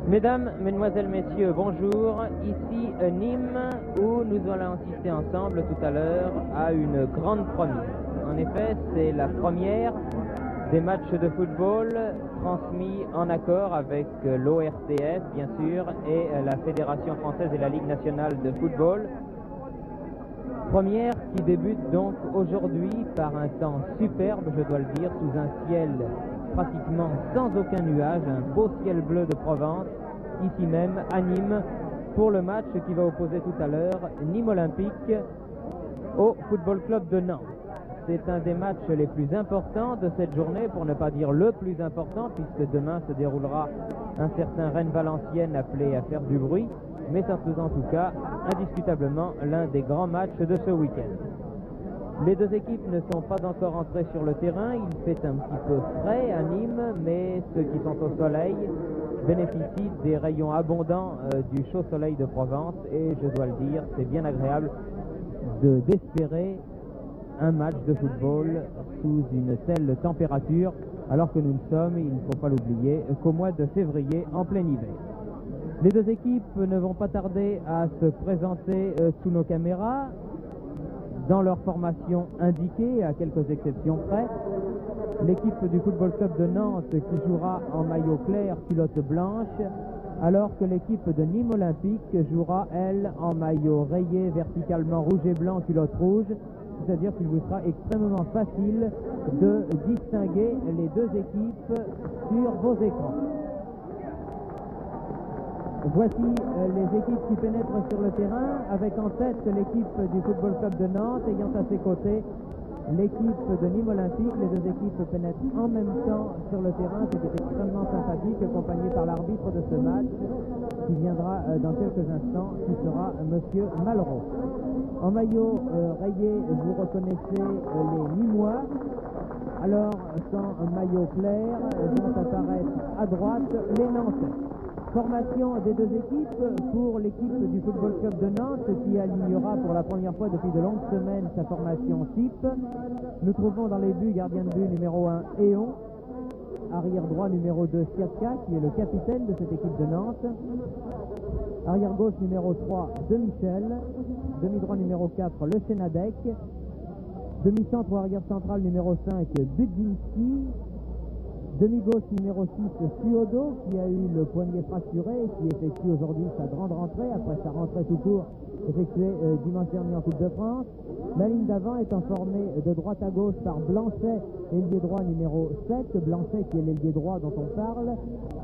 Mesdames, Mesdemoiselles, Messieurs, bonjour. Ici Nîmes, où nous allons assister ensemble tout à l'heure à une grande première. En effet, c'est la première des matchs de football transmis en accord avec l'ORTS, bien sûr, et la Fédération française et la Ligue nationale de football. Première qui débute donc aujourd'hui par un temps superbe, je dois le dire, sous un ciel pratiquement sans aucun nuage, un beau ciel bleu de Provence, ici même à Nîmes, pour le match qui va opposer tout à l'heure Nîmes Olympique au Football Club de Nantes. C'est un des matchs les plus importants de cette journée, pour ne pas dire le plus important, puisque demain se déroulera un certain Rennes-Valenciennes appelé à faire du bruit, mais ça faisait en tout cas indiscutablement l'un des grands matchs de ce week-end. Les deux équipes ne sont pas encore entrées sur le terrain, il fait un petit peu frais à Nîmes, mais ceux qui sont au soleil bénéficient des rayons abondants du chaud soleil de Provence, et je dois le dire, c'est bien agréable d'espérer un match de football sous une telle température, alors que nous ne sommes, il ne faut pas l'oublier, qu'au mois de février en plein hiver. Les deux équipes ne vont pas tarder à se présenter sous nos caméras, dans leur formation indiquée, à quelques exceptions près. L'équipe du Football Club de Nantes qui jouera en maillot clair, culotte blanche, alors que l'équipe de Nîmes Olympique jouera, elle, en maillot rayé verticalement rouge et blanc, culotte rouge, c'est-à-dire qu'il vous sera extrêmement facile de distinguer les deux équipes sur vos écrans. Voici les équipes qui pénètrent sur le terrain, avec en tête l'équipe du Football Club de Nantes, ayant à ses côtés l'équipe de Nîmes Olympique. Les deux équipes pénètrent en même temps sur le terrain, ce qui est extrêmement sympathique, accompagné par l'arbitre de ce match, qui viendra dans quelques instants, qui sera Monsieur Malraux. En maillot rayé, vous reconnaissez les Nîmois. Alors, sans maillot clair, vont apparaître à droite les Nantais. Formation des deux équipes pour l'équipe du Football Club de Nantes, qui alignera pour la première fois depuis de longues semaines sa formation type. Nous trouvons dans les buts gardien de but numéro 1 Éon, arrière droit numéro 2 Siatka, qui est le capitaine de cette équipe de Nantes, arrière gauche numéro 3 De Michel, demi droit numéro 4 Le Chenadec, demi-centre ou arrière central numéro 5 Budzinski, demi-gauche numéro 6 Suodo, qui a eu le poignet fracturé et qui effectue aujourd'hui sa grande rentrée après sa rentrée tout court effectuée dimanche dernier en Coupe de France. La ligne d'avant étant formée de droite à gauche par Blanchet, ailier droit numéro 7, Blanchet qui est l'ailier droit dont on parle,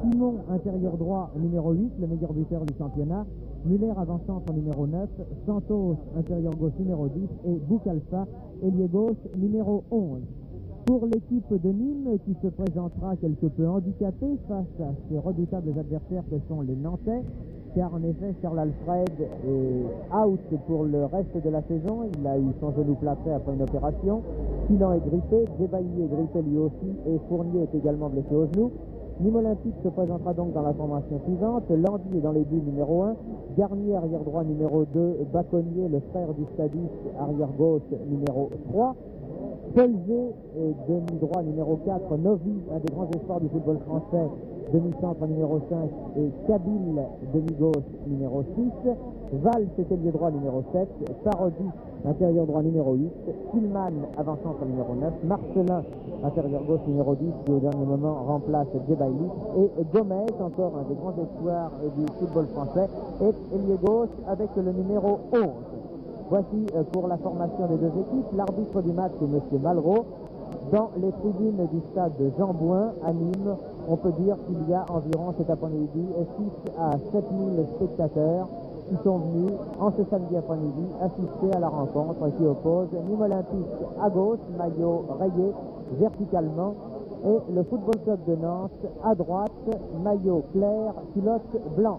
Simon intérieur droit numéro 8, le meilleur buteur du championnat, Muller avant-centre numéro 9, Santos intérieur gauche numéro 10 et Boukalfa ailier gauche numéro 11. Pour l'équipe de Nîmes, qui se présentera quelque peu handicapée face à ces redoutables adversaires que sont les Nantais, car en effet Charles Alfred est out pour le reste de la saison. Il a eu son genou plâtré après une opération. Filan est grippé, Debailly est grippé lui aussi, et Fournier est également blessé au genou. Nîmes Olympique se présentera donc dans la formation suivante. Landy est dans les buts numéro 1, Garnier arrière droit numéro 2, Baconnier, le frère du Stadis, arrière gauche numéro 3. Pelzé, demi-droit numéro 4, Novi, un des grands espoirs du football français, demi-centre numéro 5, et Kabil, demi-gauche numéro 6, Valls, ailier droit numéro 7, Parodi, intérieur droit numéro 8, Tillman, avant-centre numéro 9, Marcelin, intérieur gauche numéro 10, qui au dernier moment remplace Djebaili, et Gomez, encore un des grands espoirs du football français, est ailier gauche avec le numéro 11. Voici pour la formation des deux équipes. L'arbitre du match est M. Malraux. Dans les tribunes du stade de Jean Bouin à Nîmes, on peut dire qu'il y a environ cet après-midi 6 à 7 000 spectateurs qui sont venus en ce samedi après-midi assister à la rencontre qui oppose Nîmes Olympique à gauche, maillot rayé verticalement, et le Football Club de Nantes à droite, maillot clair, culotte blanche.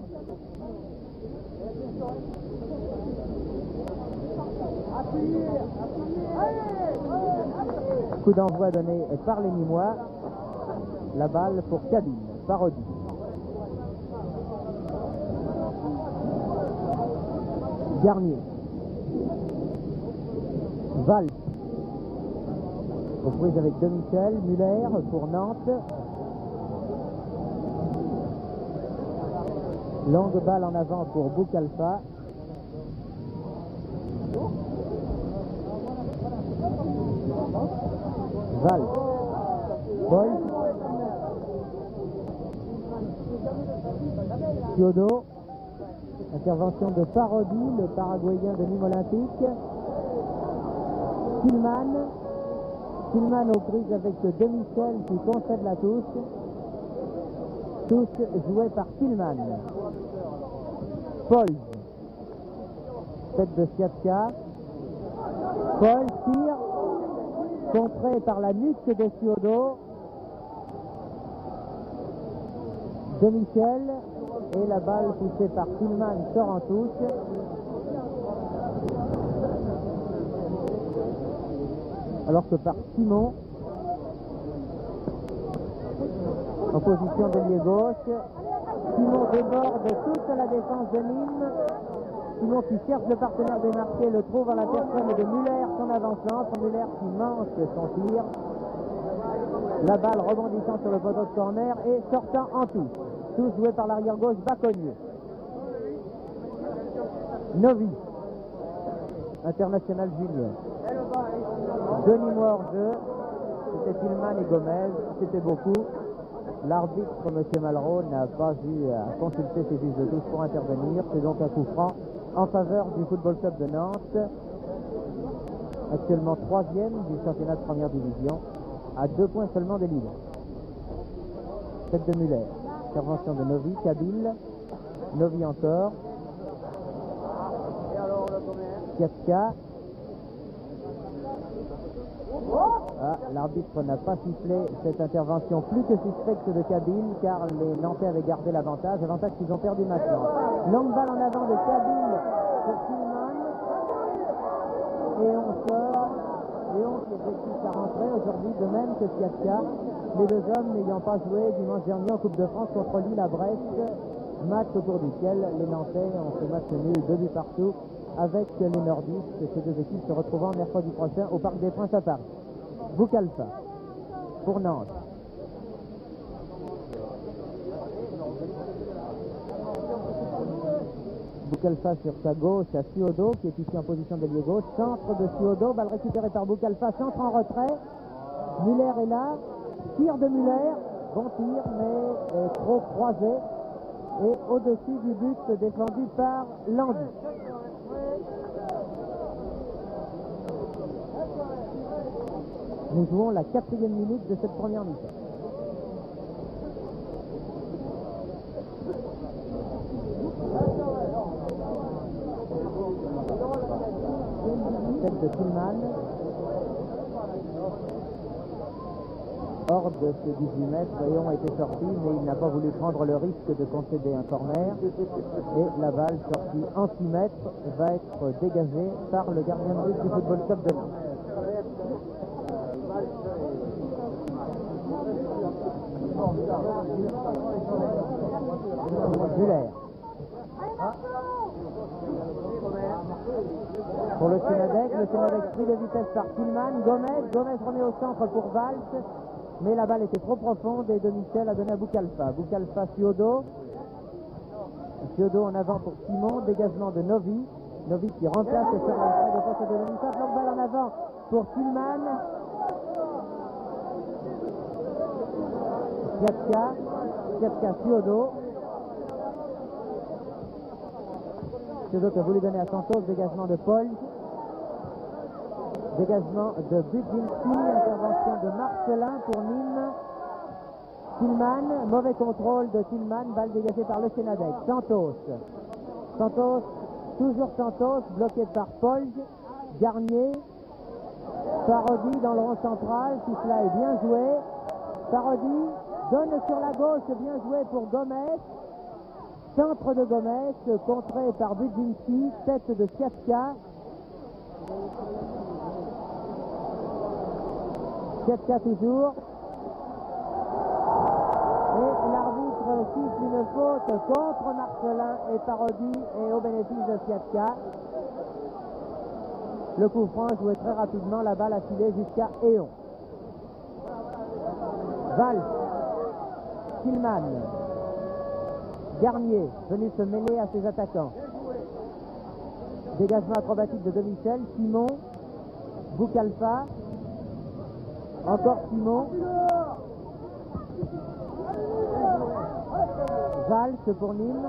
Coup d'envoi donné par les Nîmois. La balle pour Kabine, Parodi. Garnier. Valls. Aux prises avec De Michel, Muller pour Nantes. Longue balle en avant pour Boukalfa. Val. Paul. Ciodo. Intervention de Parodi, le Paraguayen de Nîmes Olympique. Tillman aux prises avec Demichel qui concède la touche. Touche jouée par Tillman. Paul. Tête de Siatka. Paul tire. Contré par la nuque de Ciodo. Demichel. Et la balle poussée par Tillman sort en touche. Alors que par Simon, en position d'ailier gauche, Simon déborde toute la défense de Nîmes. Simon qui cherche le partenaire démarqué, le trouve en la personne de Muller, son avant-centre. Muller qui manque son tir. La balle rebondissant sur le poteau de corner et sortant en touche. Touche joué par l'arrière gauche Baconnier. Novi, international junior. Denis hors-jeu, c'était Tillman et Gomez, c'était beaucoup. L'arbitre, M. Malraux, n'a pas eu à consulter ses juges de touche pour intervenir. C'est donc un coup franc en faveur du Football Club de Nantes, actuellement 3e du championnat de première division, à 2 points seulement des leaders. Tête de Muller, intervention de Novi, Kabyle, Novi encore, Kiatka. Ah, l'arbitre n'a pas sifflé cette intervention plus que suspecte de Kabyle car les Nantais avaient gardé l'avantage qu'ils ont perdu maintenant. Longue balle en avant de Kabyle pour Tillman et on sort. Léon qui exécute sa rentrée aujourd'hui de même que Siatka, les deux hommes n'ayant pas joué dimanche dernier en Coupe de France contre Lille à Brest, match au cours duquel les Nantais ont fait match nul 2 buts partout avec les Nordistes. Ces deux équipes se retrouvant mercredi prochain au Parc des Princes à Paris. Boukalfa pour Nantes. Boukalfa sur sa gauche à Ciodo qui est ici en position d'ailier gauche. Centre de Ciodo, balle récupérée par Boukalfa, centre en retrait. Muller est là, tir de Muller, bon tir mais trop croisé et au-dessus du but défendu par Landy. Nous jouons la 4e minute de cette première mi-temps. Tête de Tillman. Hors de ce 18 mètres, Léon était sorti, mais il n'a pas voulu prendre le risque de concéder un corner. Et la balle sortie en 6 mètres va être dégagée par le gardien de but du Football Club de Nantes. Muller. Pour le Sénadec pris de vitesse par Tillman. Gomez remet au centre pour Valls, mais la balle était trop profonde et Demichel a donné à Boukalfa. Boukalfa, Ciodo en avant pour Simon, dégagement de Novi qui remplace sur la défense de Demichel. Longue balle en avant pour Tillman. Siatka, Ciodo qui a voulu donner à Santos, dégagement de Paul, dégagement de Budzinski, intervention de Marcelin pour Nîmes. Tillman, mauvais contrôle de Tillman, balle dégagée par le Sénadec. Santos, toujours Santos, bloqué par Paul, Garnier, Parodi dans le rond central, tout cela est bien joué. Parodi donne sur la gauche, bien joué pour Gomez. Centre de Gomez, contré par Budzinski, tête de Siatka. Siatka toujours. Et l'arbitre siffle une faute contre Marcelin et Parodi et au bénéfice de Siatka. Le coup franc joué très rapidement, la balle a filé jusqu'à Eon. Valls, Tillman. Garnier, venu se mêler à ses attaquants. Dégagement acrobatique de Demichel, Simon, Boukalfa, encore Simon, Valls pour Nîmes,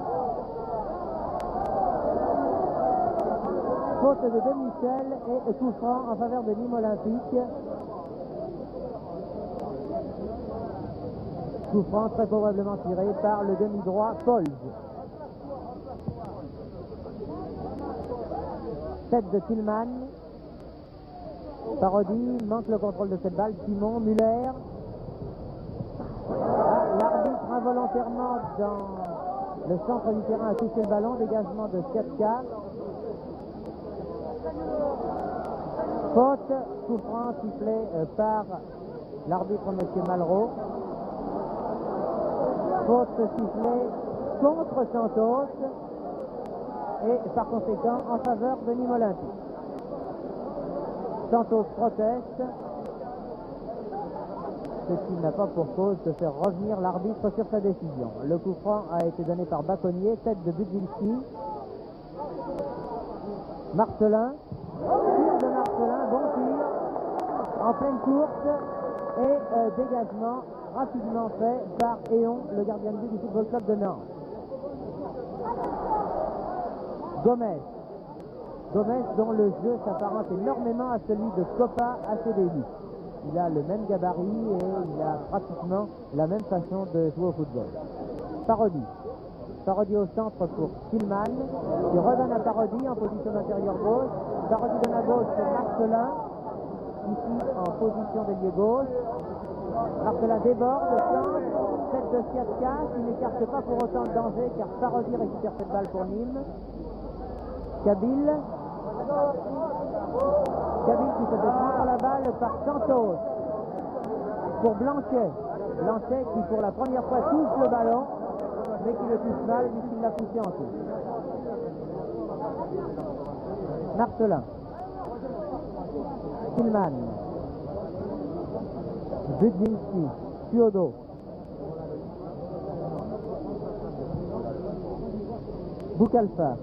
faute de Demichel et coup franc en faveur de Nîmes Olympique. Coup franc très probablement tiré par le demi-droit Paul. Tête de Tillman. Parodi manque le contrôle de cette balle. Simon, Muller. L'arbitre involontairement dans le centre du terrain a touché le ballon. Dégagement de Siatka. Faute, coup franc sifflé par l'arbitre M. Malraux. Faute sifflée contre Santos et par conséquent en faveur de Nîmes Olympique. Santos proteste, ce qui n'a pas pour cause de faire revenir l'arbitre sur sa décision. Le coup franc a été donné par Baconnier, tête de Budzinski. Marcelin, tir de Marcelin, bon tir, en pleine course et dégagement rapidement fait par Éon, le gardien de but du Football Club de Nantes. Gomez dont le jeu s'apparente énormément à celui de Copa à ses débuts. Il a le même gabarit et il a pratiquement la même façon de jouer au football. Parodi au centre pour Tillman, qui redonne à Parodi en position d'intérieur gauche. Parodi donne à gauche pour Marcelin, ici en position d'ailier gauche. Marcelin déborde, centre, tête de Siatka, qui n'écarte pas pour autant de danger car Parodi récupère cette balle pour Nîmes. Kabil qui se fait prendre la balle par Santos pour Blanchet. Blanchet qui pour la première fois touche le ballon mais qui le touche mal puisqu'il l'a poussé en touche. Marcelin, Tillman, Budzinski, Tuodo, Boukalfa.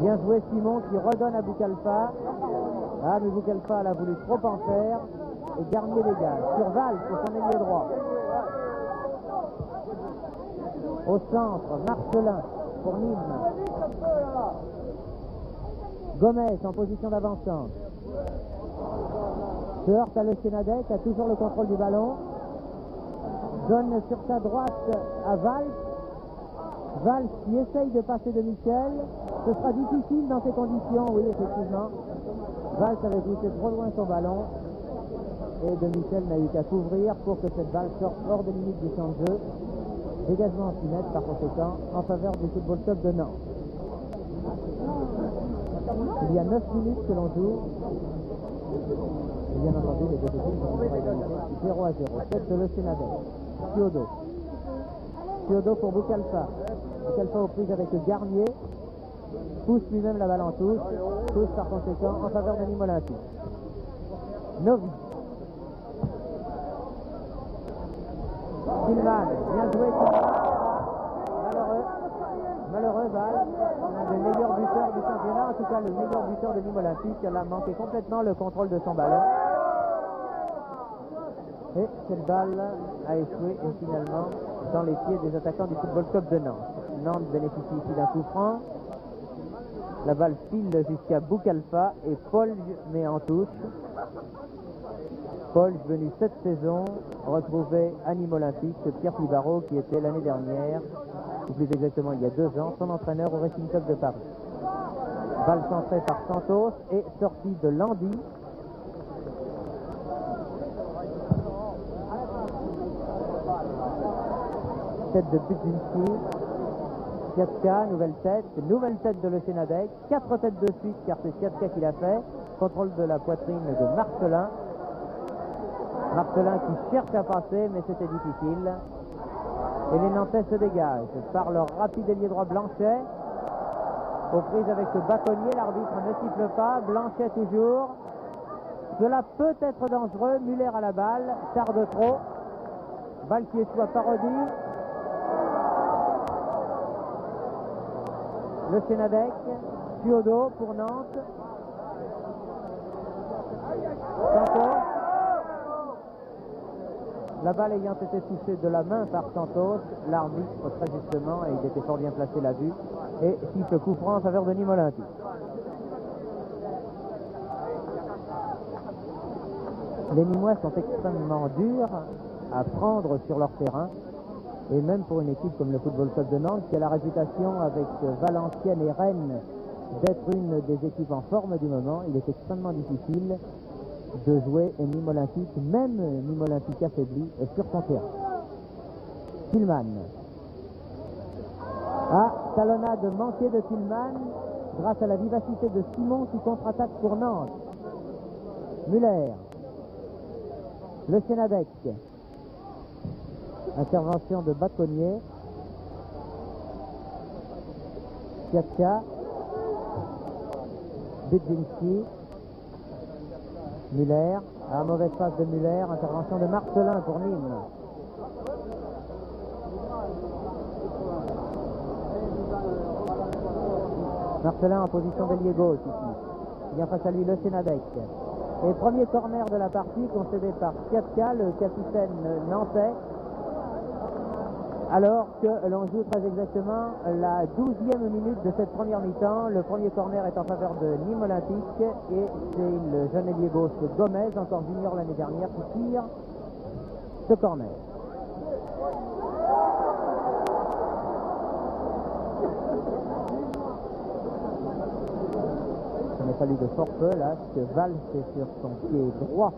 Bien joué Simon qui redonne à Boukalfa. Ah mais Boukalfa a voulu trop en faire et Garnier dégage. Sur Valls pour son ailier droit. Au centre, Marcelin pour Nîmes. Gomez en position d'avancement. Se heurte à Le Sénadec, a toujours le contrôle du ballon. Donne sur sa droite à Valls. Valls qui essaye de passer de Michel. Ce sera difficile dans ces conditions, oui, effectivement. Valls avait poussé trop loin son ballon. Et de Michel n'a eu qu'à couvrir pour que cette balle sorte hors des limites du champ de jeu. Dégagement anti-net par conséquent en faveur du Football Club de Nantes. Il y a 9 minutes que l'on joue. Et bien entendu, les deux équipes sont à égalité 0 à 0. Tête de Le Sénadec. Tuodo pour Boukalfa. Boukalfa aux prises avec Garnier. Pousse lui-même la balle en touche. Touche par conséquent en faveur de Nîmes Olympique. Novi. Tillman, bien joué Tillman. Malheureux Valls, l'un des meilleurs buteurs du championnat, en tout cas le meilleur buteur de Nîmes Olympique. Elle a manqué complètement le contrôle de son ballon. Et cette balle a échoué finalement dans les pieds des attaquants du Football Club de Nantes. Nantes bénéficie ici d'un coup franc. La balle file jusqu'à Boukalfa et Paul met en touche. Paul venu cette saison retrouver à Nîmes Olympique Pierre Pibaro qui était l'année dernière, ou plus exactement il y a 2 ans, son entraîneur au Racing Club de Paris. Balle centrée par Santos et sortie de Landy. Tête de Budzinski. Siatka, nouvelle tête de Le Sénadec. 4 têtes de suite car c'est Siatka qui l'a fait. Contrôle de la poitrine de Marcelin. Marcelin qui cherche à passer mais c'était difficile. Et les Nantais se dégagent par leur rapide ailier droit Blanchet. Aux prises avec Baconnier, l'arbitre ne siffle pas. Blanchet toujours. Cela peut être dangereux. Muller à la balle, tarde trop. Balle qui échoue à Parodi. Le Sénadec, Thiodo pour Nantes. Santos. La balle ayant été touchée de la main par Santos, l'arbitre très justement, et il était fort bien placé, l'a vu, et siffle coup franc en faveur de Nîmes Olympique. Les Nîmois sont extrêmement durs à prendre sur leur terrain, et même pour une équipe comme le Football Club de Nantes, qui a la réputation avec Valenciennes et Rennes d'être une des équipes en forme du moment, il est extrêmement difficile de jouer Nîmes Olympique, même Nîmes Olympique affaibli, sur son terrain. Tillman. Ah, talonnade manquée de Tillman grâce à la vivacité de Simon qui contre-attaque pour Nantes. Muller. Le Sénadec. Intervention de Baconnier. Kiatka. Budzinski. Muller. À mauvaise passe de Muller. Intervention de Marcelin pour Nîmes. Marcelin en position d'ailier gauche ici. Il y a face à lui le Sénadec. Et premier corner de la partie concédé par Kiatka, le capitaine nantais, alors que l'on joue très exactement la 12e minute de cette première mi-temps. Le premier corner est en faveur de Nîmes Olympique et c'est le jeune ailier gauche Gomez, encore junior l'année dernière, qui tire ce corner. Il n'est fallu de fort peu là, que Valls est sur son pied droit.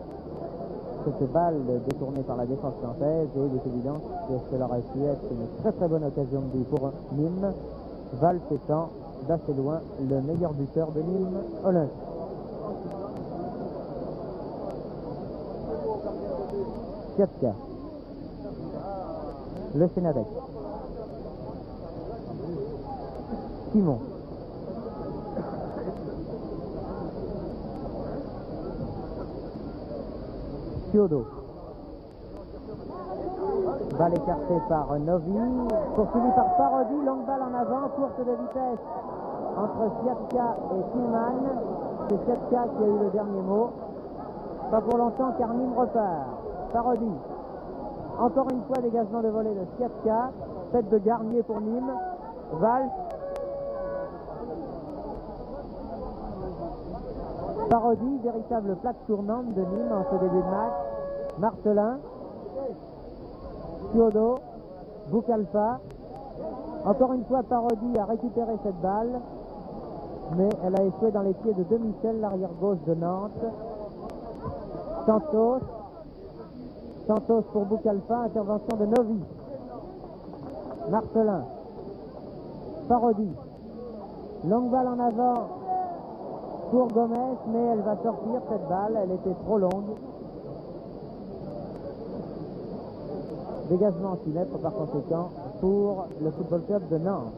Cette balle détournée par la défense nantaise, et il est évident que cela aurait pu être une très bonne occasion de but pour Nîmes. Valls étant d'assez loin le meilleur buteur de Nîmes Olympique. Kiatka. Le Sénadec. Simon. Thiodo. Balle écartée par Novi, poursuivi par Parodi, longue balle en avant, course de vitesse entre Kiatka et Tillman. C'est Kiatka qui a eu le dernier mot. Pas pour longtemps car Nîmes repart. Parodi. Encore une fois dégagement de volée de Kiatka. Tête de Garnier pour Nîmes. Valls. Parodi, véritable plaque tournante de Nîmes en ce début de match. Marcelin. Thiodo. Boukalfa. Encore une fois, Parodi a récupéré cette balle, mais elle a échoué dans les pieds de Demichel, l'arrière gauche de Nantes. Santos. Santos pour Boukalfa, intervention de Novi. Marcelin. Parodi. Longue balle en avant pour Gomez, mais elle va sortir cette balle, elle était trop longue. Dégagement 6 mètres par conséquent pour le Football Club de Nantes.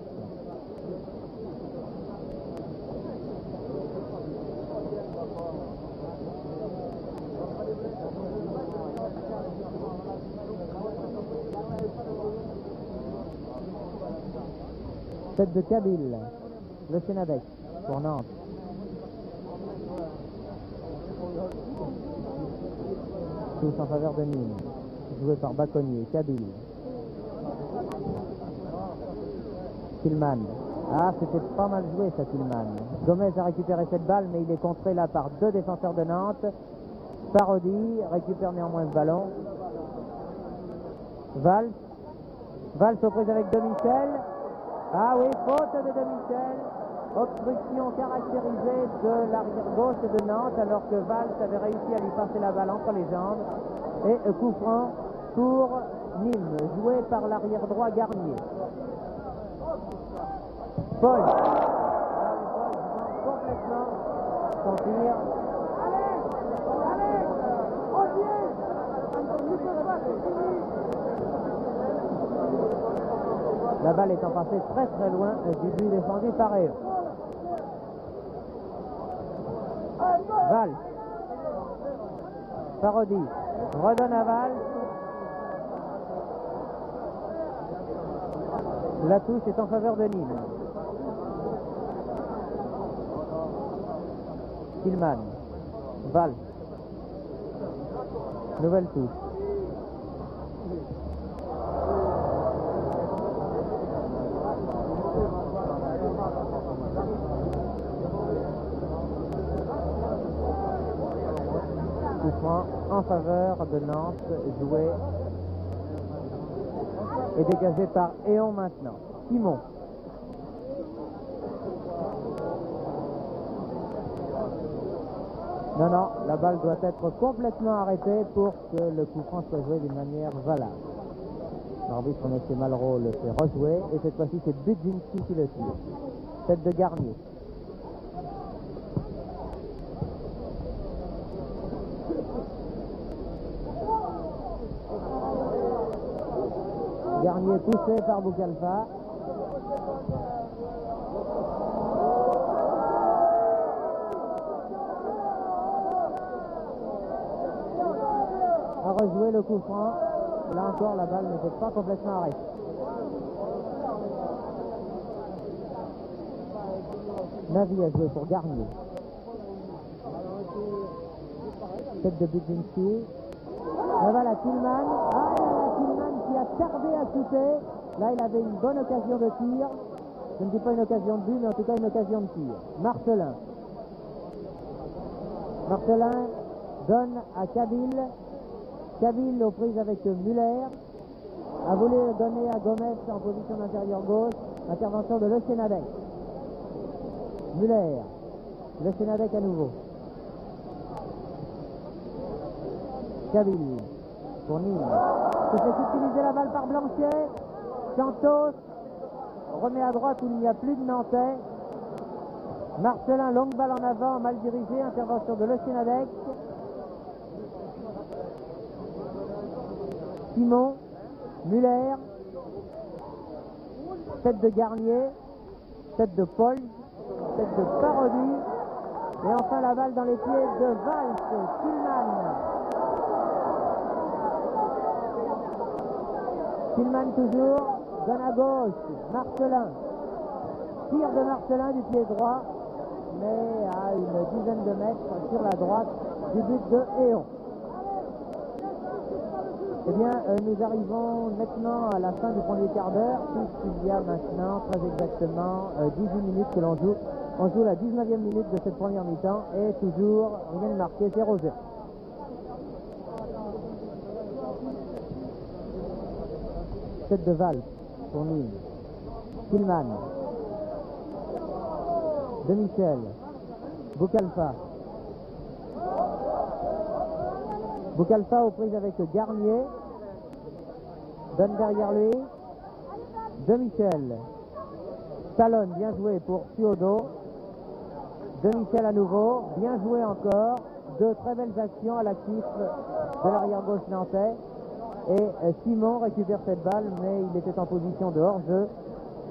Tête de Kabil, le Sénadec pour Nantes. Tous en faveur de Nîmes. Joué par Baconnier, Kabil. Tillman. Ah, c'était pas mal joué ça, Tillman. Gomez a récupéré cette balle, mais il est contré là par deux défenseurs de Nantes. Parodi récupère néanmoins ce ballon. Valls. Valls aux prises avec Demichel. Ah oui, faute de Demichel. Obstruction caractérisée de l'arrière gauche de Nantes, alors que Valls avait réussi à lui passer la balle entre les jambes. Et coup franc pour Nîmes, joué par l'arrière droit Garnier. Paul. Complètement son tir. La balle étant passée très loin du but défendu par eux. Valls. Parodi. Redonne à Valls. La touche est en faveur de Nîmes. Tillman. Valls. Nouvelle touche. Coup franc en faveur de Nantes, joué et dégagé par Éon maintenant. Simon. Non, la balle doit être complètement arrêtée pour que le coup franc soit joué d'une manière valable. L'arbitre M. Malraux le fait rejouer et cette fois-ci c'est Budzinski qui le tire. Tête de Garnier. Garnier poussé par Boukalfa. A rejoué le coup franc. Là encore, la balle n'était pas complètement arrêtée. Navy a joué pour Garnier. Tête de Budzinski. La balle à Tillman. Ah, Tillman qui a tardé à shooter. Là, il avait une bonne occasion de tir. Je ne dis pas une occasion de but, mais en tout cas une occasion de tir. Marcelin. Marcelin donne à Kabil. Kabil aux prises avec Muller. A voulu donner à Gomez en position d'intérieur gauche. Intervention de Le Chenadec. Muller. Le Chenadec à nouveau. Kabil pour Nîmes. Se fait utiliser la balle par Blanchet. Santos remet à droite où il n'y a plus de Nantais. Marcelin, longue balle en avant, mal dirigée. Intervention de Le Chenadec. Simon, Muller, tête de Garnier, tête de Paul, tête de Parodi, et enfin la balle dans les pieds de Valls, Tillman. Tillman toujours, donne à gauche, Marcelin, tir de Marcelin du pied droit, mais à une dizaine de mètres sur la droite du but de Éon. Eh bien, nous arrivons maintenant à la fin du premier quart d'heure, puisqu'il y a maintenant très exactement 18 minutes que l'on joue. On joue la 19e minute de cette première mi-temps et toujours rien de marqué, 0-0. Tête de Valls pour Nîmes. Tillman. De Michel. Boukalfa. Boukalfa aux prises avec Garnier. Donne derrière lui. De Michel. Talonne, bien joué pour Suodo. De Michel à nouveau. Bien joué encore. Deux très belles actions à l'actif de l'arrière-gauche nantais. Et Simon récupère cette balle, mais il était en position de hors-jeu.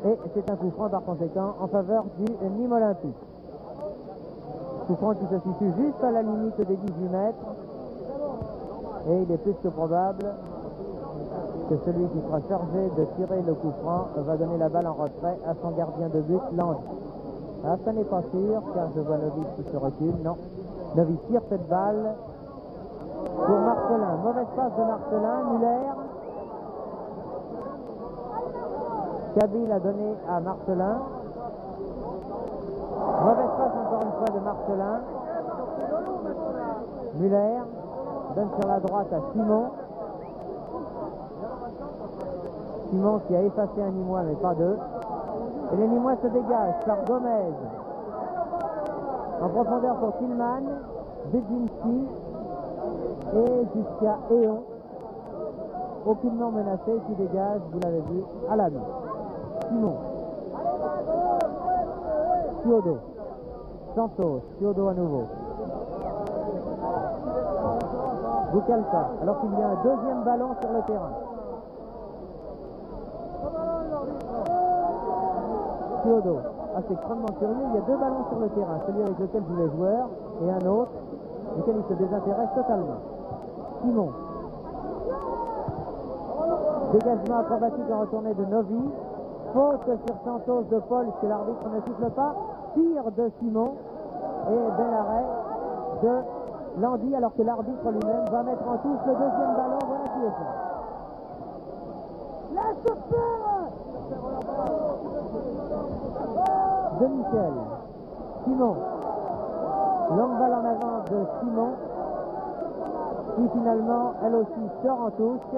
Et c'est un coup franc par conséquent en faveur du Nîmes Olympique. Coup franc qui se situe juste à la limite des 18 mètres. Et il est plus que probable que celui qui sera chargé de tirer le coup franc va donner la balle en retrait à son gardien de but, Lange. Ah, ça n'est pas sûr, car je vois Novice qui se recule. Non, Novice tire cette balle pour Marcelin. Mauvaise passe de Marcelin. Muller. Kabil a donné à Marcelin. Mauvaise passe encore une fois de Marcelin. Muller donne sur la droite à Simon. Simon qui a effacé un Nîmois mais pas deux. Et les Nîmois se dégagent par Gomez. En profondeur pour Tillman, Budzinski et jusqu'à Éon. Aucunement menacé qui dégage, vous l'avez vu, à la main. Simon. Suodo. Santos. Suodo à nouveau. Boukalfa, alors qu'il y a un deuxième ballon sur le terrain. Suodo. Ah, c'est extrêmement curieux, il y a deux ballons sur le terrain, celui avec lequel jouent les joueurs et un autre, duquel il se désintéresse totalement. Simon. Dégagement acrobatique en retournée de Novi. Faute sur Santos de Paul, que l'arbitre ne siffle pas. Tir de Simon et bel arrêt de Landy, alors que l'arbitre lui-même va mettre en touche le deuxième ballon. Voilà qui est fait. De Michel. Simon. Longue balle en avant de Simon, qui finalement, elle aussi, sort en touche,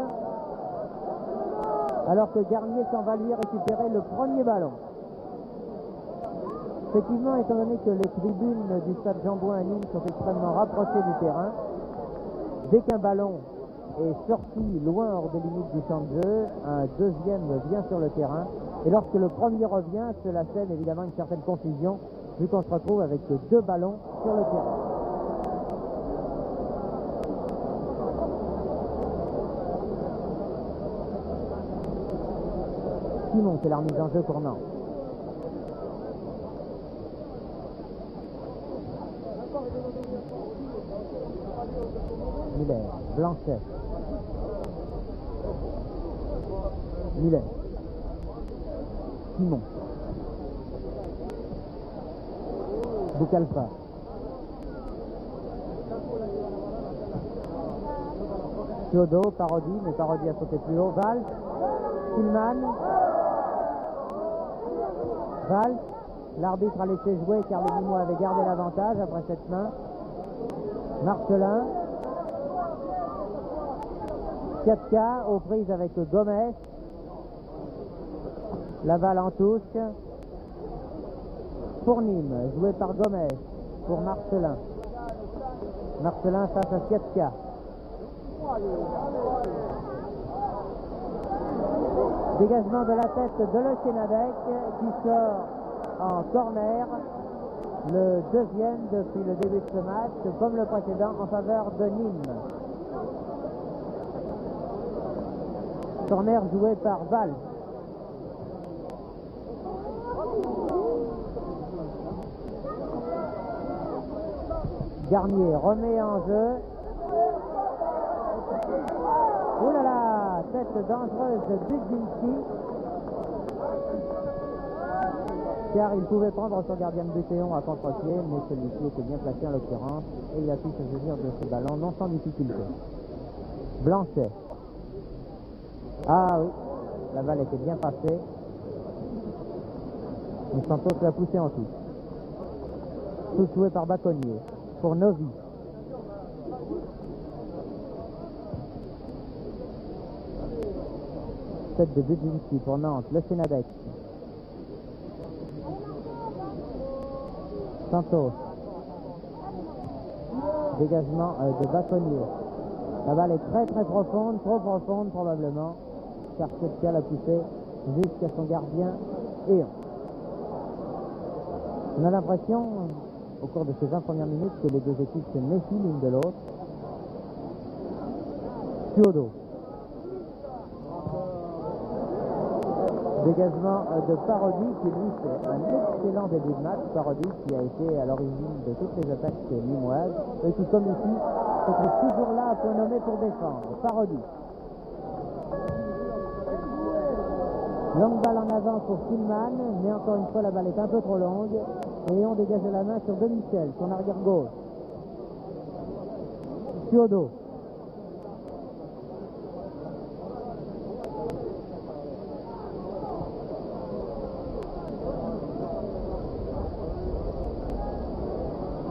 alors que Garnier s'en va lui récupérer le premier ballon. Effectivement, étant donné que les tribunes du stade Jean-Bouin à Nîmes sont extrêmement rapprochées du terrain, dès qu'un ballon est sorti loin hors des limites du champ de jeu, un deuxième vient sur le terrain, et lorsque le premier revient, cela sème évidemment une certaine confusion, vu qu'on se retrouve avec deux ballons sur le terrain. Simon, c'est la remise en jeu pour Nantes. Miller, Blanchet. Miller. Simon. Boucalfa. Thiodo, Parodi, mais Parodi a sauté plus haut. Valls. Tillman. Valls. L'arbitre a laissé jouer car les Limois avaient gardé l'avantage après cette main. Marcelin. Katka aux prises avec Gomez. La balle en touche pour Nîmes, joué par Gomez pour Marcelin. Marcelin face à Katka. Dégagement de la tête de Le Sénadec qui sort en corner. Le deuxième depuis le début de ce match, comme le précédent, en faveur de Nîmes. Corner joué par Valls. Garnier remet en jeu. Oh là là, tête dangereuse de Budzinski. Car il pouvait prendre son gardien de but Théon à contre-pied, mais celui-ci était bien placé en l'occurrence et il a pu se saisir de ce ballon non sans difficulté. Blanchet. Ah oui, la balle était bien passée. Mais Santos l'a poussé en touche. Tout joué par Baconnier pour Novi. Tête de Budzinski pour Nantes, Le Sénadec. Santos. Dégagement de Baconnier. La balle est très très profonde, trop profonde probablement, car Ketia l'a poussé jusqu'à son gardien et on a l'impression, au cours de ces 20 premières minutes, que les deux équipes se méfient l'une de l'autre. Thiodo. Dégagement de Parodi qui lui fait un excellent début de match. Parodi qui a été à l'origine de toutes les attaques limoises et qui, comme ici, se trouve toujours là à point nommé pour défendre. Parodi. Longue balle en avant pour Tillman, mais encore une fois la balle est un peu trop longue et on dégage la main sur De Michel, son arrière gauche. Thiodo.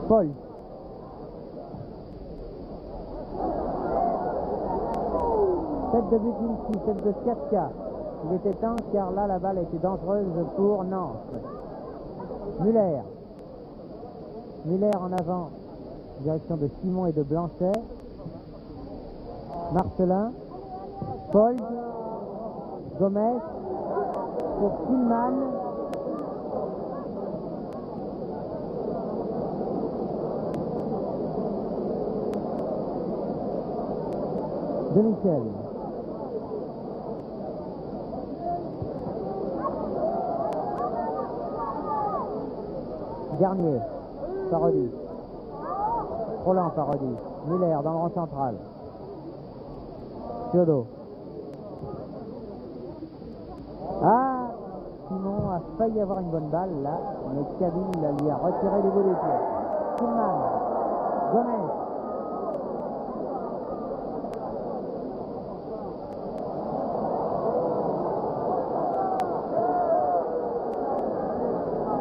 Paul. Tête de Budzinski, tête de Skatka. Il était temps car là la balle était dangereuse pour Nantes. Muller. Muller en avant, direction de Simon et de Blanchet. Marcelin. Paul. Gomez. Pour Tillman. De Michel. Garnier. Parodi. Roland Parodi. Muller dans le rang central. Thiodo. Ah, Simon a failli avoir une bonne balle là, mais Kabil lui a retiré du bout des pieds. Tillman. Gomez.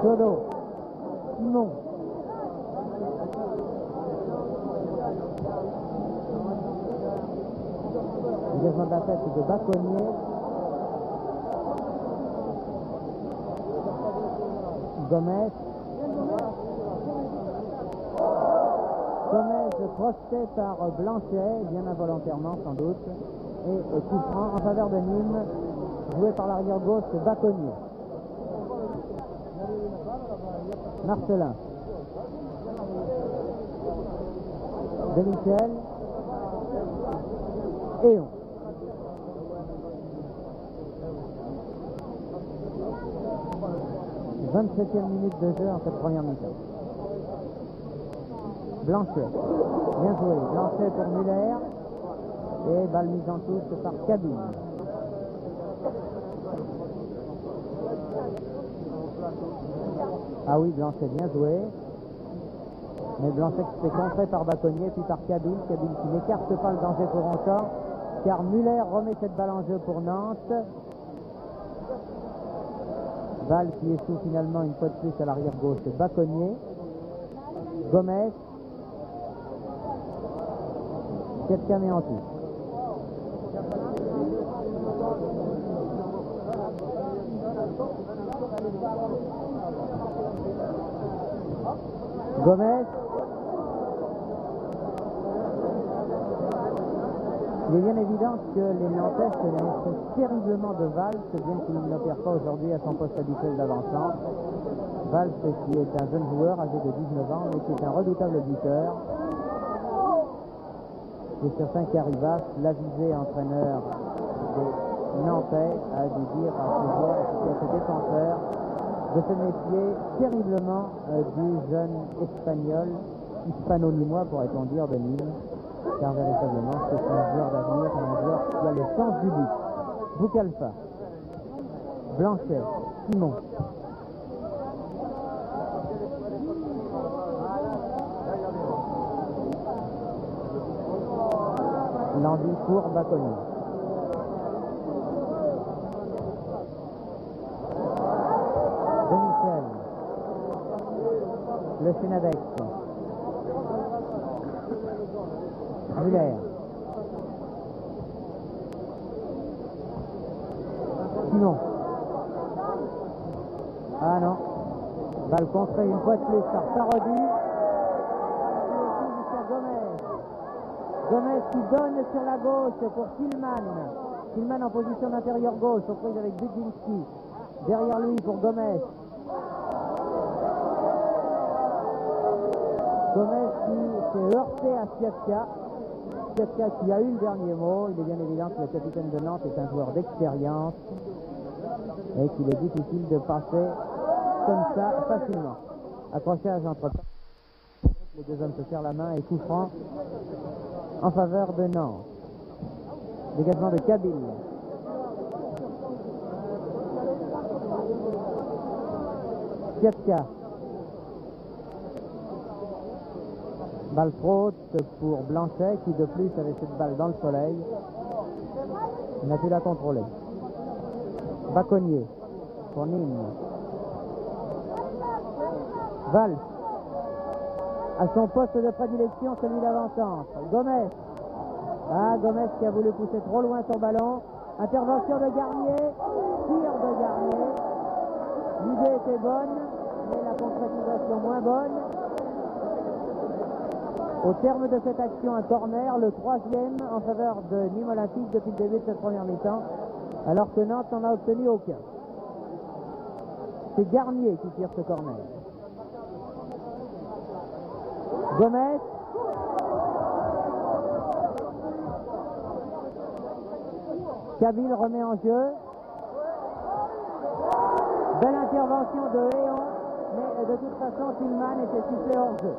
Sodo, Simon. Dégagement de la tête de Baconnier. Gomez. Gomez projeté par Blanchet, bien involontairement sans doute. Et coup franc en faveur de Nîmes, joué par l'arrière gauche Baconnier. Marcelin. De Michel. Éon. « 27e minute de jeu en cette première mi-temps. Blanchet, bien joué. Blanchet pour Muller. Et balle mise en touche par Cabine. Ah oui, Blanchet bien joué. Mais Blanchet qui se fait contrer par Baconnier, puis par Cabine. Cabine qui n'écarte pas le danger pour longtemps, car Muller remet cette balle en jeu pour Nantes. Balle qui échoue finalement une fois de plus à l'arrière gauche de Baconnier. Gomez. Ketka met en touche. Gomez. Il est bien évident que les Nantais se laissent terriblement de Valls, bien qu'il n'opère pas aujourd'hui à son poste habituel d'avant-centre. Valls qui est un jeune joueur âgé de 19 ans, mais qui est un redoutable buteur. Et certain qu'Arrivas, l'avisé entraîneur des Nantais, a dû dire à ses joueurs et à ses défenseurs de se méfier terriblement du jeune espagnol, hispano-nîmois pourrait-on dire, de Nîmes, car véritablement c'est un joueur d'avenir, un joueur qui a le sens du but. Boucalfa, Blanchet, Simon. Landy pour Baconnier. De Michel. Le Sénadex. Muller. Simon. Ah non. Balle contrée une fois de plus par Parodi. Jusqu'à Gomez. Gomez qui donne sur la gauche pour Tillman. Tillman en position d'intérieur gauche, aux prises avec Budzinski. Derrière lui pour Gomez. Gomez qui s'est heurté à Siatka. Siatka qui a eu le dernier mot. Il est bien évident que le capitaine de Nantes est un joueur d'expérience et qu'il est difficile de passer comme ça facilement. Accrochage entre les deux hommes se serrent la main et coup franc en faveur de Nantes. Dégagement de Kabil. Siatka. Balle trop haute pour Blanchet qui de plus avait cette balle dans le soleil. Il n'a pu la contrôler. Baconnier pour Nîmes. Valls. À son poste de prédilection, celui d'avant-centre. Gomez. Ah, Gomez qui a voulu pousser trop loin son ballon. Intervention de Garnier. Tir de Garnier. L'idée était bonne, mais la concrétisation moins bonne. Au terme de cette action, un corner, le troisième en faveur de Nîmes Olympique depuis le début de cette première mi-temps, alors que Nantes n'en a obtenu aucun. C'est Garnier qui tire ce corner. Gomez. Kabil remet en jeu. Belle intervention de Léon, mais de toute façon, Tillman était sifflé hors jeu.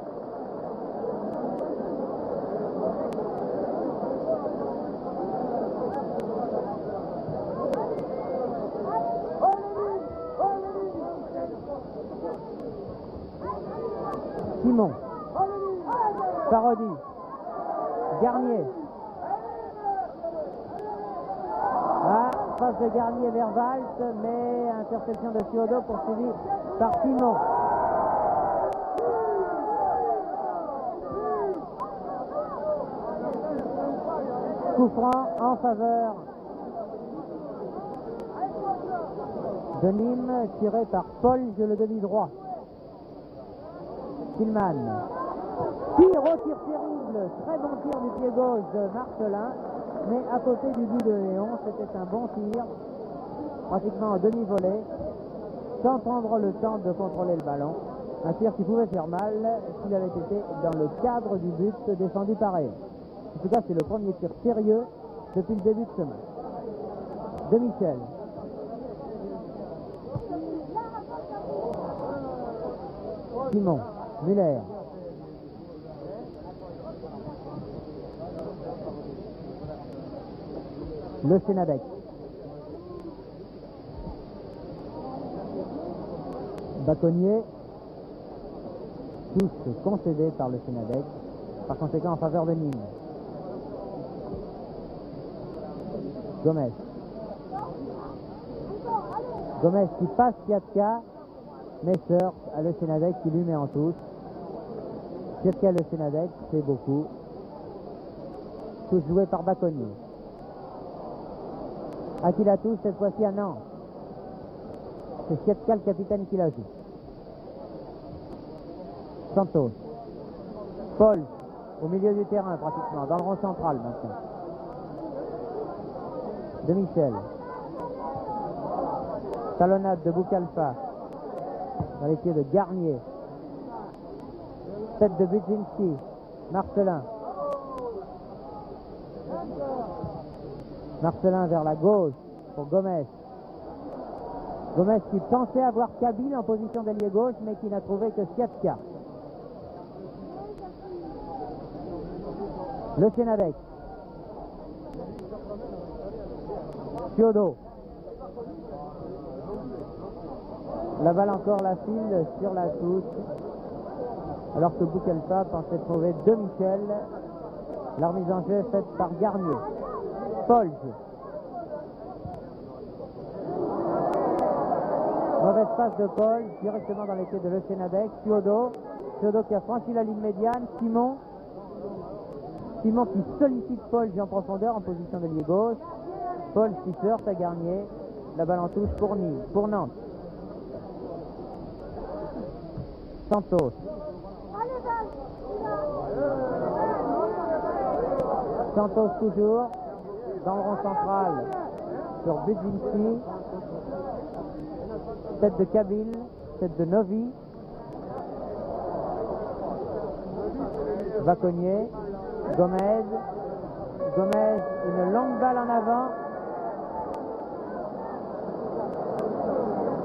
Simon. Parodi. Garnier. Ah, passe de Garnier vers Valls, mais interception de Ciodo poursuivi par Simon. Coup franc en faveur de Nîmes, tiré par Paul, le demi-droit. Tillman. Tir au tir terrible, très bon tir du pied gauche de Marcelin, mais à côté du but de Léon, c'était un bon tir, pratiquement en demi-volée, sans prendre le temps de contrôler le ballon. Un tir qui pouvait faire mal s'il avait été dans le cadre du but défendu par elle. En tout cas, c'est le premier tir sérieux depuis le début de ce match. De Michel. Simon. Muller. Le Sénadec. Baconnier. Tous concédés par le Sénadec. Par conséquent en faveur de Nîmes. Gomez. Gomez qui passe Kiatka, mais surfe à le Sénadec qui lui met en touche. Kiatka le Sénadec, c'est beaucoup. Touche joué par Baconnier. À qui la touche cette fois-ci à Nantes. C'est Kiatka le capitaine qui la joue. Santos. Paul au milieu du terrain pratiquement, dans le rond central maintenant. De Michel. Talonnade de Boukalfa dans les pieds de Garnier. Tête de Budzinski. Marcelin. Marcelin vers la gauche pour Gomez. Gomez qui pensait avoir Kabil en position d'ailier gauche mais qui n'a trouvé que Siatka. Le Sénadec. Ciodo. La balle encore la file sur la touche. Alors que Boukalfa pensait trouver de Michel. La remise en jeu est faite par Garnier. Paul. Mauvaise passe de Paul directement dans les pieds de Le Sénadec. Ciodo. Ciodo qui a franchi la ligne médiane. Simon. Simon qui sollicite Paul en profondeur en position d'ailier gauche. Paul qui surfe à Garnier. La balle en touche pour Nîmes, pour Nantes. Santos. Santos toujours dans le rond central sur Budzinski. Tête de Kabil, tête de Novi. Baconnier. Gomez. Gomez, une longue balle en avant.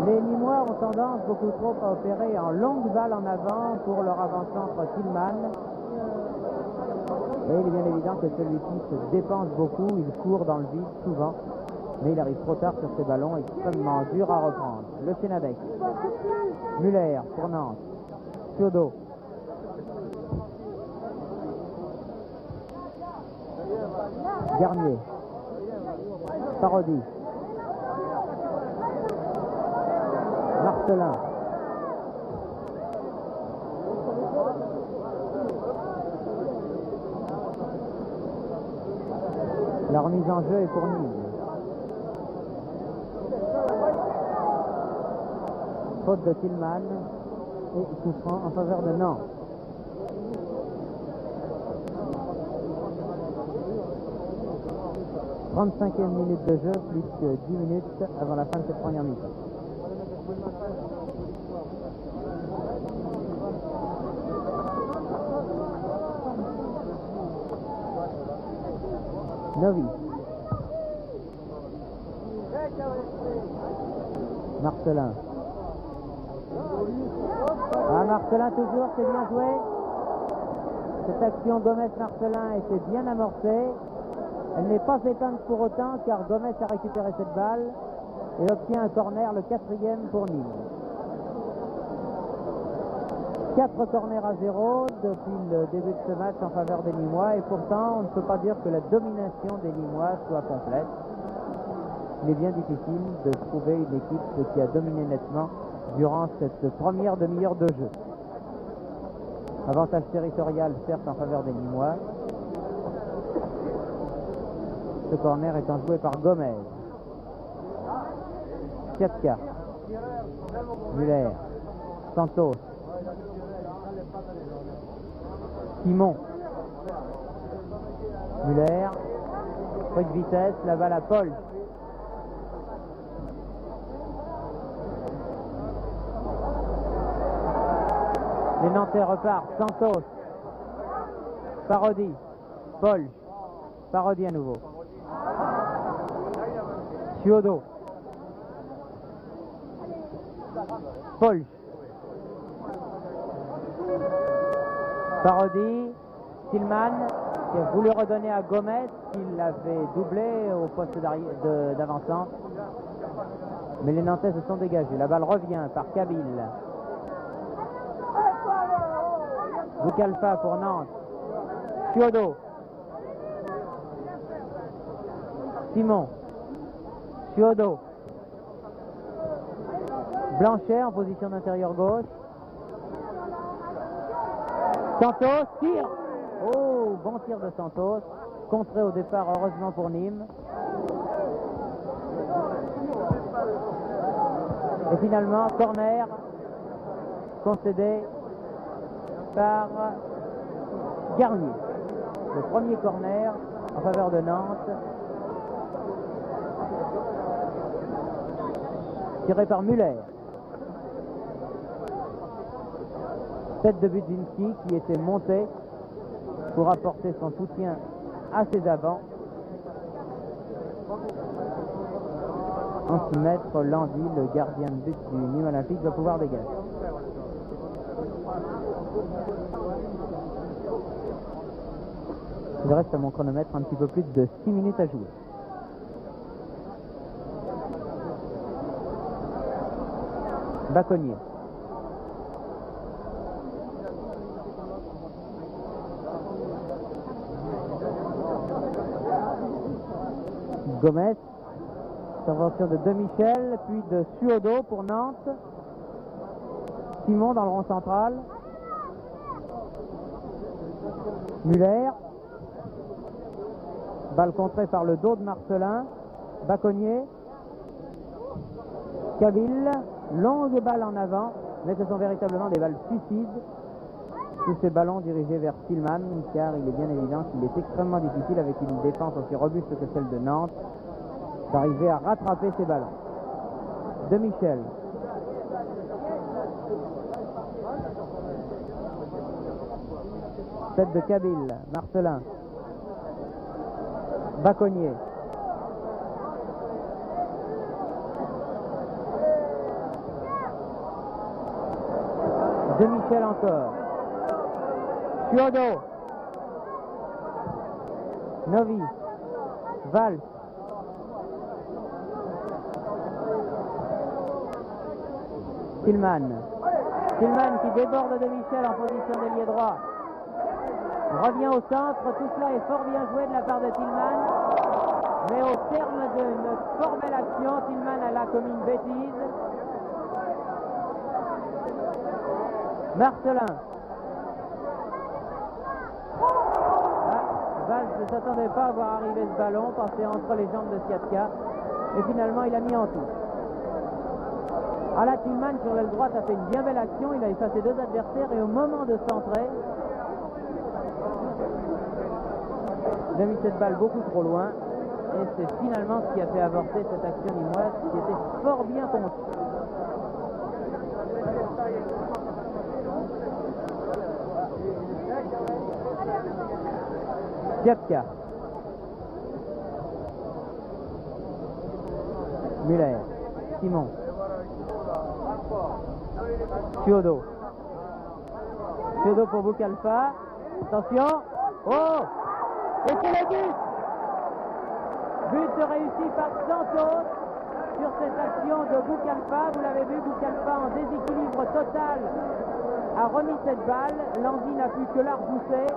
Les Nîmois ont tendance beaucoup trop à opérer en longue balle en avant pour leur avant-centre Tillman. Et il est bien évident que celui-ci se dépense beaucoup, il court dans le vide souvent, mais il arrive trop tard sur ces ballons extrêmement durs à reprendre. Le Sénadec. Muller pour Nantes. Ciodo. Garnier. Parodi. Marcelin. La remise en jeu est pour Nîmes. Faute de Tillman et coup franc en faveur de Nantes. « 35e minute de jeu, plus que 10 minutes avant la fin de cette première mi-temps. Novi. Marcelin. Ah, Marcelin toujours, c'est bien joué. Cette action Gomez-Marcelin était bien amorcée. Elle n'est pas éteinte pour autant car Gomez a récupéré cette balle et obtient un corner, le 4e pour Nîmes. 4 corners à 0 depuis le début de ce match en faveur des Nîmois et pourtant on ne peut pas dire que la domination des Nîmois soit complète. il est bien difficile de trouver une équipe qui a dominé nettement durant cette première demi-heure de jeu. Avantage territorial certes en faveur des Nîmois. Ce corner étant joué par Gomez. Kiatka. Muller. Santos. Simon. Muller. Peu de vitesse, la balle à Paul. Les Nantais repartent. Santos. Parodi. Paul. Parodi à nouveau. Ciodo. Paul. Parodi. Tillman qui a voulu redonner à Gomez, qui l'avait doublé au poste d'avancement. Mais les Nantais se sont dégagés. La balle revient par Kabil. Boukalfa pour Nantes. Ciodo. Simon. Ciodo. Blanchet en position d'intérieur gauche. Santos tire. Oh, bon tir de Santos. Contré au départ, heureusement pour Nîmes. Et finalement, corner concédé par Garnier. Le premier corner en faveur de Nantes. Tiré par Muller. Tête de Budzinski qui était monté pour apporter son soutien à ses avants. En 6 mètres, Landy, le gardien de but du Nîmes Olympique, va pouvoir dégager. Il reste à mon chronomètre un petit peu plus de 6 minutes à jouer. Baconnier. Gomez. Intervention de Demichel, puis de Suodo pour Nantes. Simon dans le rond central. Muller. Balle contrée par le dos de Marcelin. Baconnier. Cavill. Longue balle en avant, mais ce sont véritablement des balles suicides. Tous ces ballons dirigés vers Tillman, car il est bien évident qu'il est extrêmement difficile, avec une défense aussi robuste que celle de Nantes, d'arriver à rattraper ces ballons. Demichel. Tête de Cabil, Marcelin. Baconnier. Demichel encore. Ciodo. Novi. Valls. Tillman. Tillman qui déborde de Michel en position d'ailier droit. Revient au centre. Tout cela est fort bien joué de la part de Tillman. Mais au terme d'une fort belle action, Tillman a là commis une bêtise. Marcelin. Valls ne s'attendait pas à voir arriver ce ballon, passé entre les jambes de Siatka. Et finalement, il a mis en touche. Tillman sur l'aile droite a fait une bien belle action. Il a effacé 2 adversaires et au moment de centrer, il a mis cette balle beaucoup trop loin. Et c'est finalement ce qui a fait avorter cette action nîmoise qui était fort bien conçue. Siatka. Muller. Simon. Ciodo. Ciodo pour Boukalfa. Attention. Oh! Et c'est le but! But réussi par Santos sur cette action de Boukalfa. Vous l'avez vu, Boukalfa en déséquilibre total a remis cette balle. Landy n'a pu que la repousser.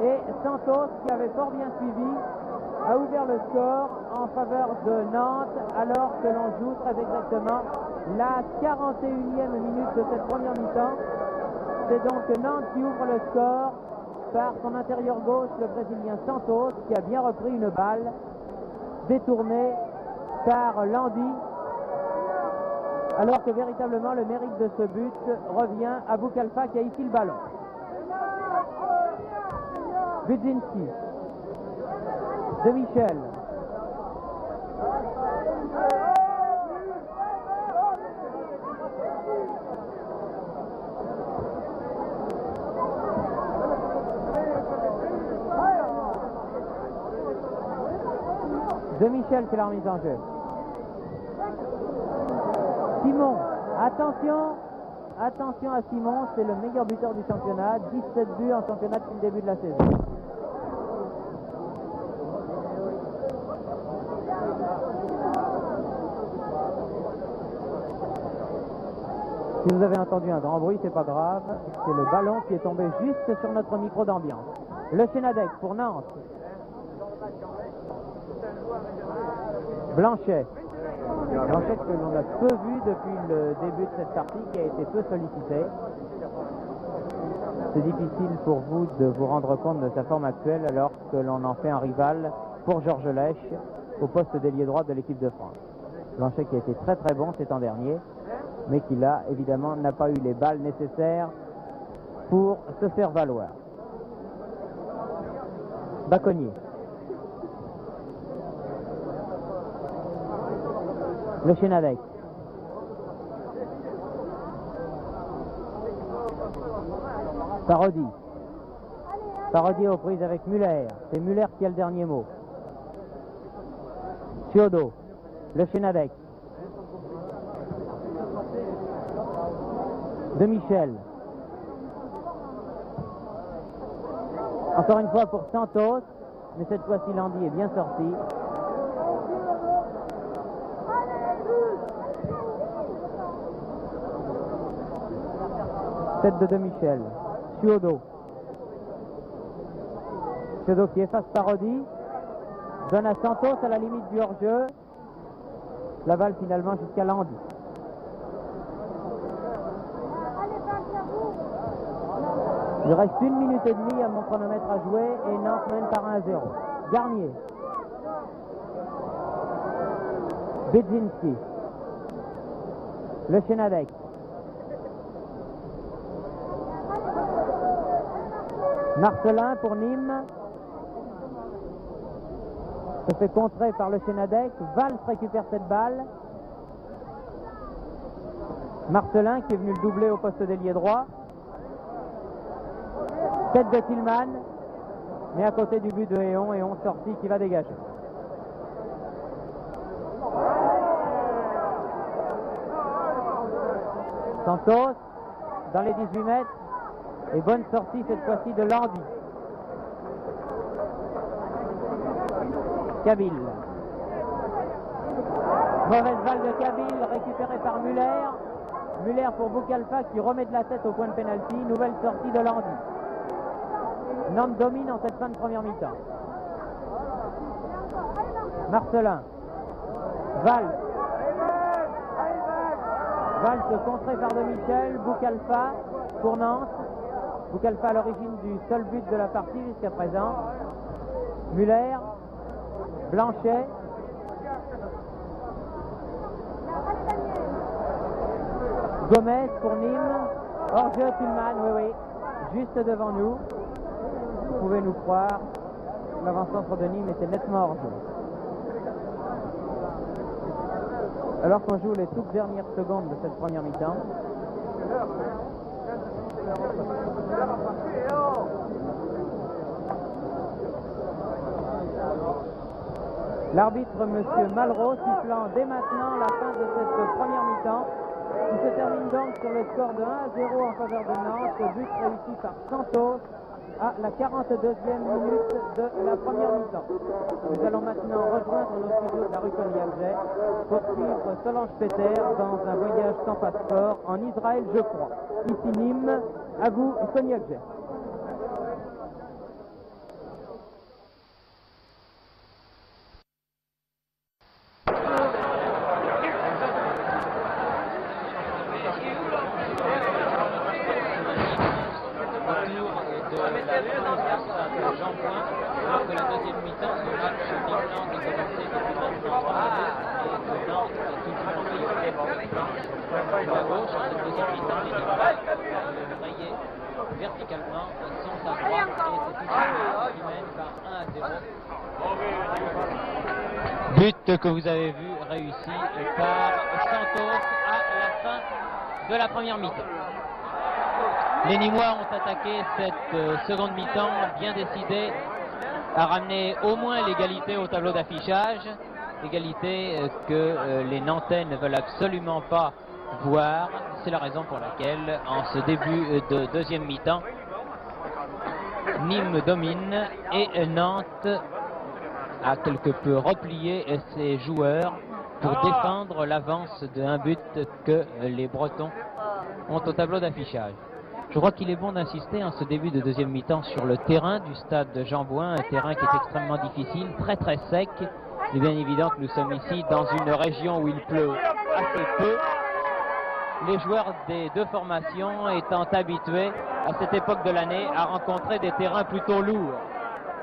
Et Santos, qui avait fort bien suivi, a ouvert le score en faveur de Nantes alors que l'on joue très exactement la 41e minute de cette première mi-temps. C'est donc Nantes qui ouvre le score par son intérieur gauche, le Brésilien Santos, qui a bien repris une balle détournée par Landy, alors que véritablement le mérite de ce but revient à Boukalfa qui a ici le ballon. Budzinski, de Michel. De Michel, c'est la remise en jeu. Simon, attention à Simon, c'est le meilleur buteur du championnat, 17 buts en championnat depuis le début de la saison. Si vous avez entendu un grand bruit, c'est pas grave, c'est le ballon qui est tombé juste sur notre micro d'ambiance. Le Chénadec pour Nantes. Blanchet que l'on a peu vu depuis le début de cette partie, qui a été peu sollicité. C'est difficile pour vous de vous rendre compte de sa forme actuelle alors que l'on en fait un rival pour Georges Lèche au poste d'ailier droit de l'équipe de France. Blanchet qui a été très très bon ces temps derniers, mais qui là évidemment n'a pas eu les balles nécessaires pour se faire valoir. Baconnier. Le Chénadec. Parodi. Parodi aux prises avec Muller. C'est Muller qui a le dernier mot. Ciodo. Le Chénadec. De Michel. Encore une fois pour Santos, mais cette fois-ci Landy est bien sorti. Tête de Michel. Ciodo. Ciodo qui efface Parodi. Donne à Santos à la limite du hors-jeu. La balle finalement jusqu'à Landy. Il reste 1 minute et demie à mon chronomètre à jouer et Nantes mène par 1-0. Garnier. Budzinski. Le Chénadec. Marcelin pour Nîmes. Se fait contrer par le Chénadec. Valls récupère cette balle. Marcelin qui est venu le doubler au poste d'ailier droit. Tête de Tillman, mais à côté du but de Héon, Héon sorti qui va dégager. Santos dans les 18 mètres et bonne sortie cette fois-ci de Landy. Kabil. Mauvaise balle de Kabil récupérée par Muller. Muller pour Boukalfa qui remet de la tête au point de pénalty. Nouvelle sortie de Landy. Nantes domine en cette fin de première mi-temps. Marcelin. Valls. Valls contré par de Michel. Boukalfa pour Nantes. Boukalfa à l'origine du seul but de la partie jusqu'à présent. Muller. Blanchet. Gomez pour Nîmes. Hors-jeu Tillman, oui. Juste devant nous. Vous pouvez nous croire, l'avant-centre de Nîmes était nettement hors jeu. Alors qu'on joue les toutes dernières secondes de cette première mi-temps. L'arbitre, M. Malraux, sifflant dès maintenant la fin de cette première mi-temps, qui se termine donc sur le score de 1-0 en faveur de Nantes, but réussi par Santos à la 42e minute de la première mi-temps. Nous allons maintenant rejoindre nos studios de la rue Cogne-Alger pour suivre Solange Peter dans un voyage sans passeport en Israël, je crois. Ici Nîmes, à vous Cogne-Alger. À gauche, en cette deuxième mi-temps, les deux rayés verticalement sont à droite et c'est tout qui mène par 1 à 0. But que vous avez vu réussi par Santos à la fin de la première mi-temps. Les Nîmois ont attaqué cette seconde mi-temps bien décidés à ramener au moins l'égalité au tableau d'affichage, égalité que les Nantais ne veulent absolument pas voir. C'est la raison pour laquelle, en ce début de deuxième mi-temps, Nîmes domine et Nantes a quelque peu replié ses joueurs pour défendre l'avance d'un but que les Bretons ont au tableau d'affichage. Je crois qu'il est bon d'insister en ce début de deuxième mi-temps sur le terrain du stade de Jean-Bouin, un terrain qui est extrêmement difficile, très sec. Il est bien évident que nous sommes ici dans une région où il pleut assez peu. Les joueurs des deux formations étant habitués à cette époque de l'année à rencontrer des terrains plutôt lourds.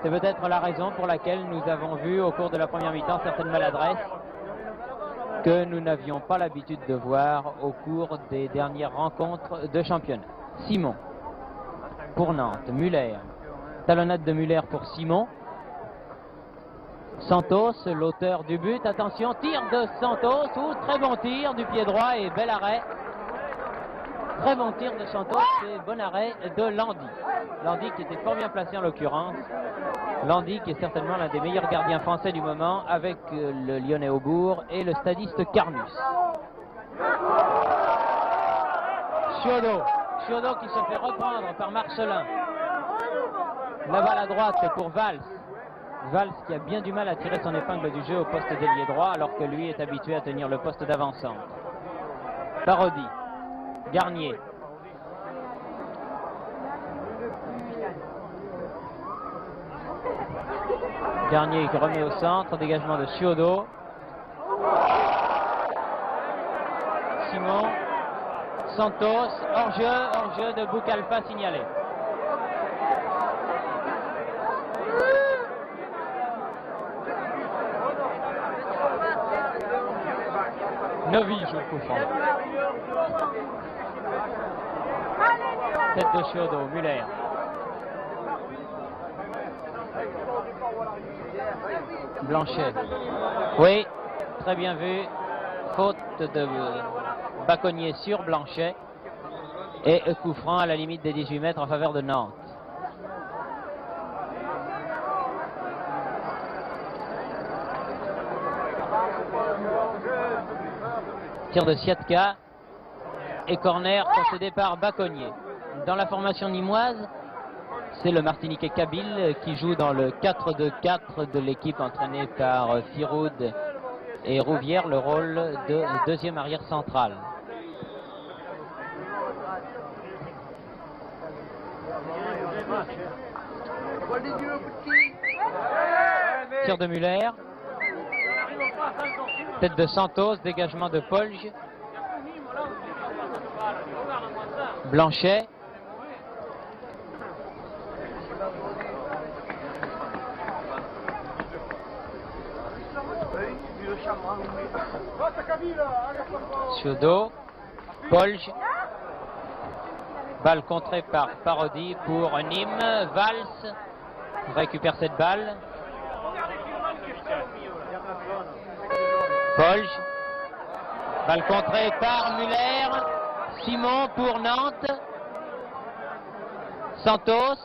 C'est peut-être la raison pour laquelle nous avons vu au cours de la première mi-temps certaines maladresses que nous n'avions pas l'habitude de voir au cours des dernières rencontres de championnat. Simon pour Nantes, Muller, talonnade de Muller pour Simon. Santos, l'auteur du but, attention, tir de Santos, très bon tir du pied droit et bel arrêt. Très bon tir de Santos et bon arrêt de Landy. Landy qui était fort bien placé en l'occurrence. Landy qui est certainement l'un des meilleurs gardiens français du moment avec le Lyonnais Aubourg et le stadiste Carnus. Chiodo qui se fait reprendre par Marcelin. La balle à droite pour Valls. Valls qui a bien du mal à tirer son épingle du jeu au poste d'ailier droit alors que lui est habitué à tenir le poste d'avant-centre. Parodi. Garnier. Garnier qui remet au centre, dégagement de Chiodo. Simon. Santos, hors-jeu de Boucalfa signalé. Novi joue le coup franc. Tête de Chiodo, Muller. Blanchet. Oui, très bien vu. Faute de Baconnier sur Blanchet. Et coup franc à la limite des 18 mètres en faveur de Nantes. Tir de Siatka et corner concédé par Baconnier. Dans la formation nîmoise, c'est le Martiniquais Kabil qui joue dans le 4-2-4 de l'équipe entraînée par Firoud et Rouvière, le rôle de deuxième arrière central. Tir de Muller. Tête de Santos, dégagement de Polge. Blanchet. Chiodo. Polge. Balle contrée par Parodi pour Nîmes. Valls récupère cette balle. Polge. Balle contrée par Muller. Simon pour Nantes. Santos.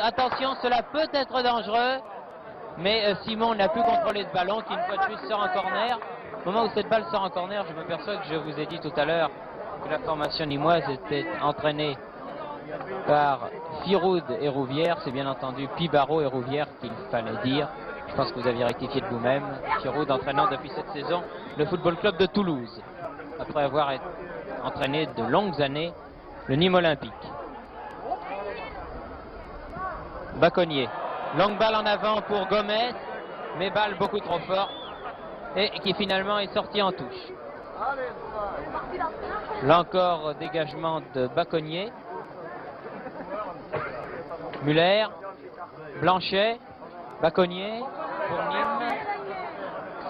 Attention, cela peut être dangereux. Mais Simon n'a plus contrôlé ce ballon qui une fois de plus sort en corner. Au moment où cette balle sort en corner, je m'aperçois que je vous ai dit tout à l'heure que la formation nîmoise était entraînée par Firoud et Rouvière. C'est bien entendu Pibaro et Rouvière qu'il fallait dire. Je pense que vous aviez rectifié de vous-même. Firoud entraînant depuis cette saison le Football Club de Toulouse, après avoir entraîné de longues années le Nîmes Olympique. Baconnier. Longue balle en avant pour Gomez, mais balle beaucoup trop forte et qui finalement est sortie en touche. Là encore, dégagement de Baconnier. Muller, Blanchet, Baconnier pour Nîmes.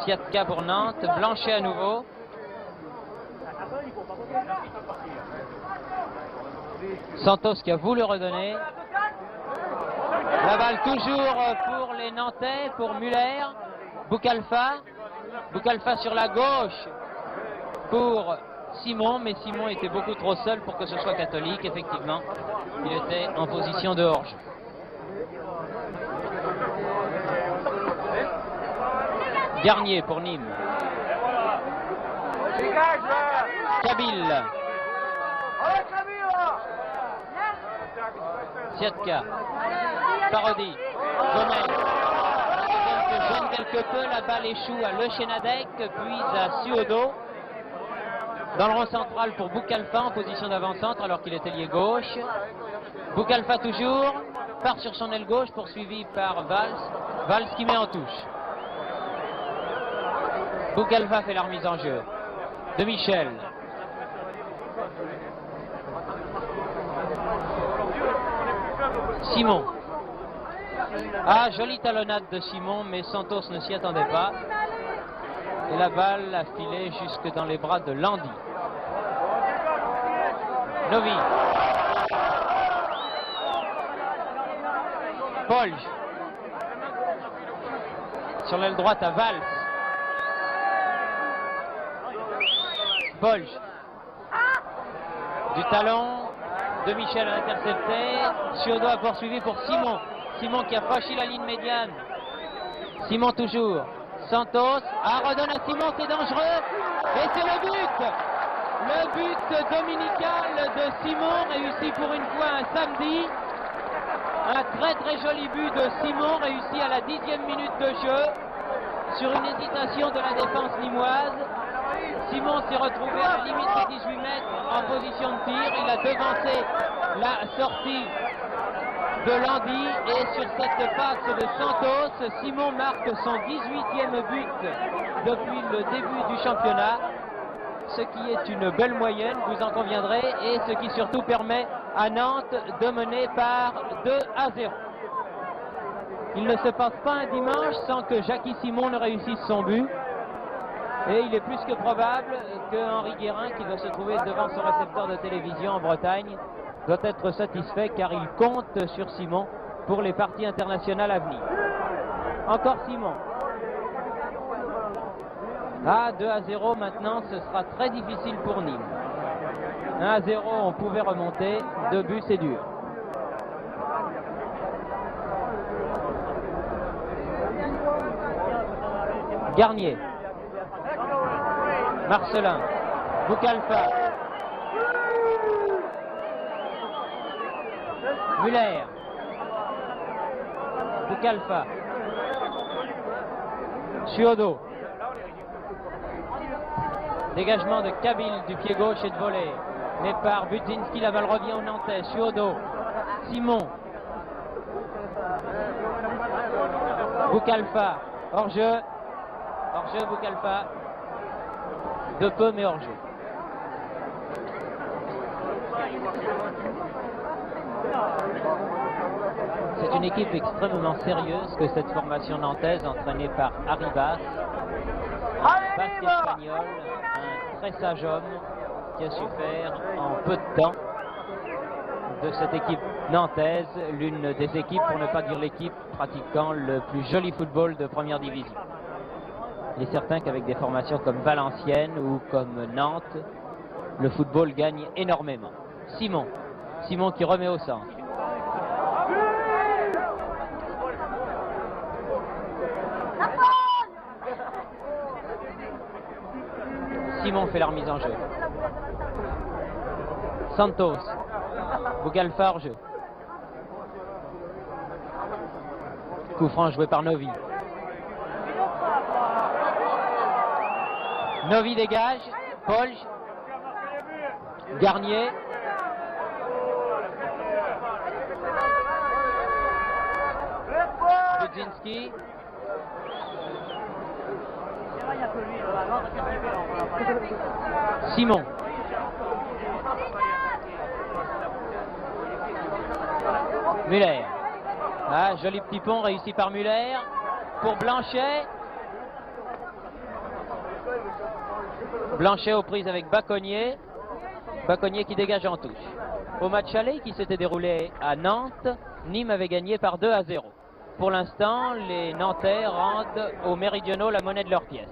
Siatka pour Nantes, Blanchet à nouveau. Santos qui a voulu redonner. La balle toujours pour les Nantais, pour Muller. Boukalfa. Boukalfa sur la gauche pour Simon, mais Simon était beaucoup trop seul pour que ce soit Catholique, effectivement. Il était en position de hors-jeu. Garnier pour Nîmes. Kabil. Siatka. Parodi. Gomez. Se gêne quelque peu, la balle échoue à Le Chenadec, puis à Suodo. Dans le rond central pour Boukalfa en position d'avant-centre alors qu'il était lié gauche. Boukalfa toujours, part sur son aile gauche poursuivi par Valls. Valls qui met en touche. Boukalfa fait la remise en jeu. De Michel. Simon. Ah, jolie talonnade de Simon, mais Santos ne s'y attendait pas. Et la balle a filé jusque dans les bras de Landy. Novi. Polge. Sur l'aile droite à Valls. Polge. Du talon. De Michel a intercepté. Suodo a poursuivi pour Simon. Simon qui a franchi la ligne médiane. Simon toujours. Santos. Ah, redonne à Simon, c'est dangereux. Et c'est le but. Le but dominical de Simon, réussi pour une fois un samedi. Un très joli but de Simon, réussi à la 10e minute de jeu. Sur une hésitation de la défense limoise. Simon s'est retrouvé à la limite des 18 mètres en position de tir. Il a devancé la sortie de Landy et sur cette passe de Santos, Simon marque son 18e but depuis le début du championnat, ce qui est une belle moyenne, vous en conviendrez, et ce qui surtout permet à Nantes de mener par 2-0. Il ne se passe pas un dimanche sans que Jackie Simon ne réussisse son but. Et il est plus que probable que Henri Guérin, qui doit se trouver devant son récepteur de télévision en Bretagne, doit être satisfait car il compte sur Simon pour les parties internationales à venir. Encore Simon. Ah, 2-0 maintenant, ce sera très difficile pour Nîmes. 1-0, on pouvait remonter. 2 buts, c'est dur. Garnier. Marcelin. Boukalfa. Muller. Boukalfa. Suodo. Dégagement de Kabil du pied gauche et de volée. Mais par Budzinski, la balle revient au Nantais. Suodo. Simon. Boukalfa. Hors-jeu. Hors-jeu, Boukalfa. De peu, mais hors-jeu. C'est une équipe extrêmement sérieuse que cette formation nantaise entraînée par Arribas. Basque espagnol, un très sage homme qui a su faire en peu de temps de cette équipe nantaise l'une des équipes, pour ne pas dire l'équipe, pratiquant le plus joli football de première division. Il est certain qu'avec des formations comme Valenciennes ou comme Nantes, le football gagne énormément. Simon. Simon qui remet au centre. Simon fait la remise en jeu. Santos. Boukalfa hors jeu. Coup franc joué par Novi. Novi dégage. Polge. Garnier. Budzinski. Simon. Muller. Ah, joli petit pont réussi par Muller. Pour Blanchet. Blanchet aux prises avec Baconnier. Baconnier qui dégage en touche. Au match aller qui s'était déroulé à Nantes, Nîmes avait gagné par 2-0. Pour l'instant, les Nantais rendent aux méridionaux la monnaie de leur pièce.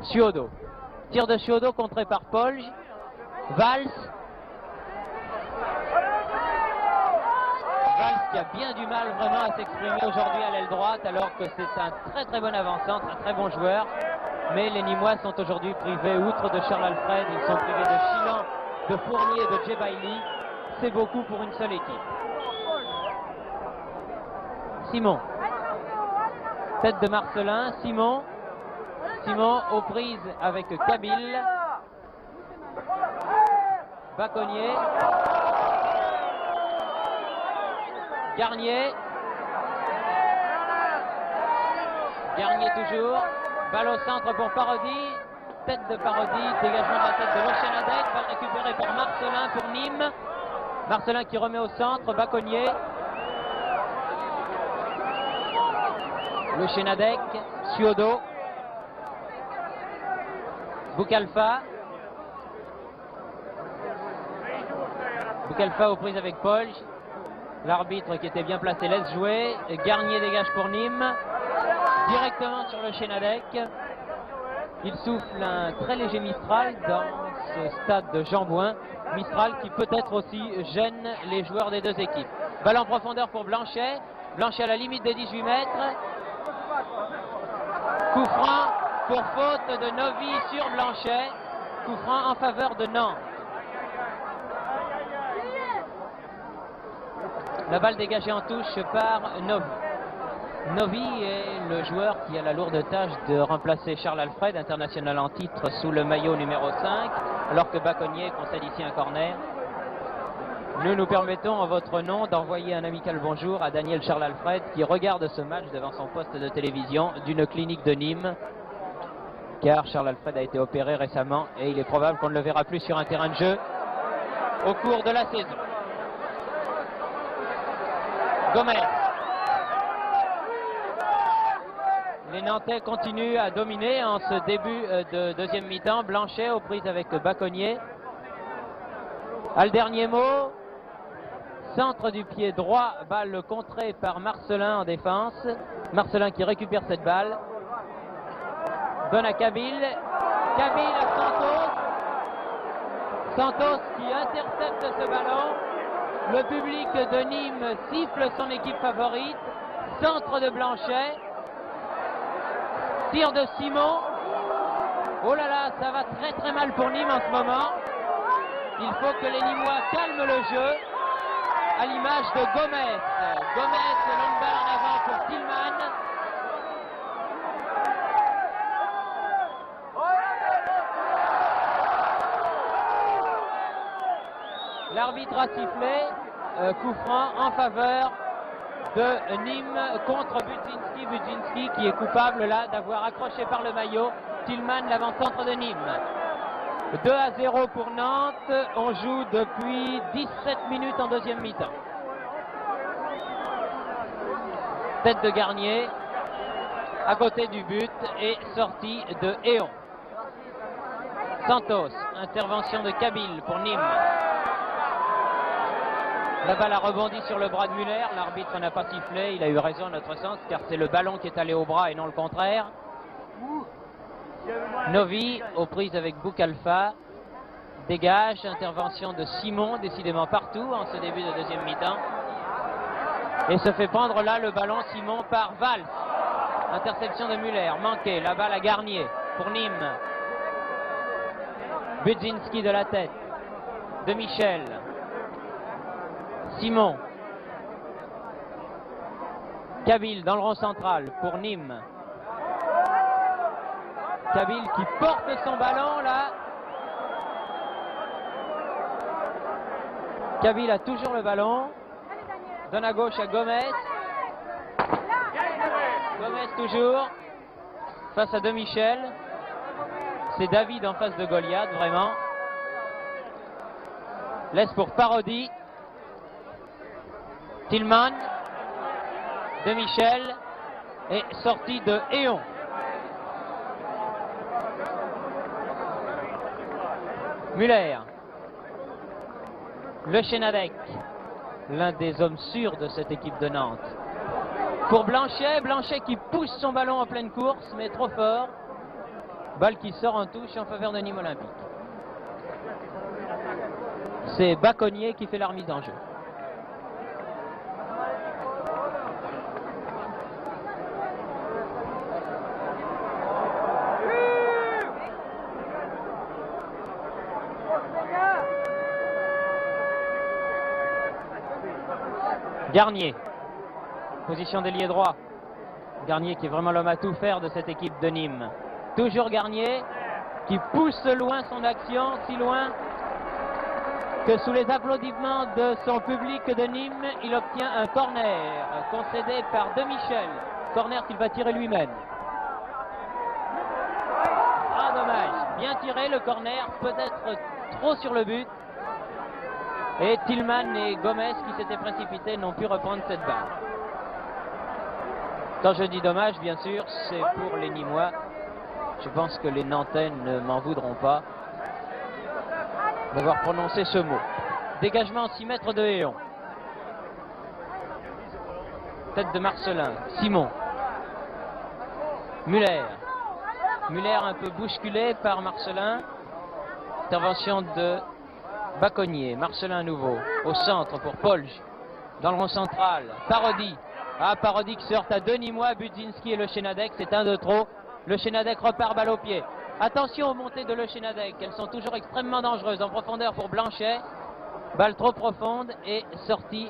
Ciodo. Tir de Ciodo contré par Polge. Valls. Valls qui a bien du mal vraiment à s'exprimer aujourd'hui à l'aile droite, alors que c'est un très bon avançant, un très bon joueur. Mais les Nîmois sont aujourd'hui privés, outre de Charles Alfred, ils sont privés de Chilan, de Fournier et de Djebaili. C'est beaucoup pour une seule équipe. Simon. Tête de Marcelin, Simon. Simon aux prises avec Kabil. Baconnier. Garnier. Garnier toujours. Balle au centre pour Parodi. Tête de Parodi. Dégagement de la tête de Lochenadec. Balle récupérée par Marcelin pour Nîmes. Marcelin qui remet au centre. Baconnier. Lochenadec. Ciodo. Boukalfa. Boukalfa aux prises avec Polge. L'arbitre qui était bien placé laisse jouer. Garnier dégage pour Nîmes. Directement sur le Chénadec. Il souffle un très léger Mistral dans ce stade de Jean-Bouin. Mistral qui peut-être aussi gêne les joueurs des deux équipes. Balle en profondeur pour Blanchet. Blanchet à la limite des 18 mètres. Coup franc pour faute de Novi sur Blanchet. Coup franc en faveur de Nantes. La balle dégagée en touche par Novi. Novi est le joueur qui a la lourde tâche de remplacer Charles Alfred, international en titre, sous le maillot numéro 5, alors que Baconnier concède ici un corner. Nous nous permettons en votre nom d'envoyer un amical bonjour à Daniel Charles Alfred qui regarde ce match devant son poste de télévision d'une clinique de Nîmes, car Charles Alfred a été opéré récemment et il est probable qu'on ne le verra plus sur un terrain de jeu au cours de la saison. Gomez. Les Nantais continuent à dominer en ce début de deuxième mi-temps. Blanchet aux prises avec Baconnier. À le dernier mot. Centre du pied droit, balle contrée par Marcelin en défense. Marcelin qui récupère cette balle. Donne à Kabil. Kabil à Santos. Santos qui intercepte ce ballon. Le public de Nîmes siffle son équipe favorite. Centre de Blanchet. Tir de Simon. Oh là là, ça va très mal pour Nîmes en ce moment. Il faut que les Nîmois calment le jeu. À l'image de Gomez. Gomez, longue balle en avant pour Tillman. L'arbitre a sifflé. Coup franc en faveur de Nîmes contre Budzinski. Budzinski qui est coupable là d'avoir accroché par le maillot Tillman, l'avant-centre de Nîmes. 2-0 pour Nantes. On joue depuis 17 minutes en deuxième mi-temps. Tête de Garnier à côté du but et sortie de Héon. Santos, intervention de Kabil pour Nîmes. La balle a rebondi sur le bras de Muller. L'arbitre n'a pas sifflé. Il a eu raison à notre sens car c'est le ballon qui est allé au bras et non le contraire. Novi aux prises avec Boukalfa. Dégage. Intervention de Simon décidément partout en ce début de deuxième mi-temps. Et se fait prendre là le ballon Simon par Valls. Interception de Muller. Manqué. La balle à Garnier pour Nîmes. Budzinski de la tête. De Michel. Simon. Kabil dans le rond central pour Nîmes. Kabil qui porte son ballon là. Kabil a toujours le ballon. Donne à gauche à Gomez. Gomez toujours. Face à De Michel. C'est David en face de Goliath vraiment. Laisse pour Parodi. Tillman, De Michel et sortie de Héon. Muller. Le Chénadec, l'un des hommes sûrs de cette équipe de Nantes. Pour Blanchet, Blanchet qui pousse son ballon en pleine course, mais trop fort. Balle qui sort en touche en faveur de Nîmes Olympique. C'est Baconnier qui fait la remise en jeu. Garnier, position d'ailier droit. Garnier qui est vraiment l'homme à tout faire de cette équipe de Nîmes. Toujours Garnier qui pousse loin son action, si loin que sous les applaudissements de son public de Nîmes, il obtient un corner concédé par De Michel. Corner qu'il va tirer lui-même. Ah, dommage. Bien tiré le corner, peut-être trop sur le but. Et Tillman et Gomez qui s'étaient précipités n'ont pu reprendre cette balle. Quand je dis dommage, bien sûr, c'est pour les Nîmois. Je pense que les Nantais ne m'en voudront pas d'avoir prononcé ce mot. Dégagement 6 mètres de Héon. Tête de Marcelin. Simon. Muller. Muller un peu bousculé par Marcelin. Intervention de Baconnier. Marcelin à nouveau. Au centre pour Polge. Dans le rond central. Parodi. Ah, Parodi qui sort à 2 Nîmois. Budzinski et Le Chénadec. C'est un de trop. Le Chénadec repart balle au pied. Attention aux montées de Le Chénadec. Elles sont toujours extrêmement dangereuses. En profondeur pour Blanchet. Balle trop profonde et sortie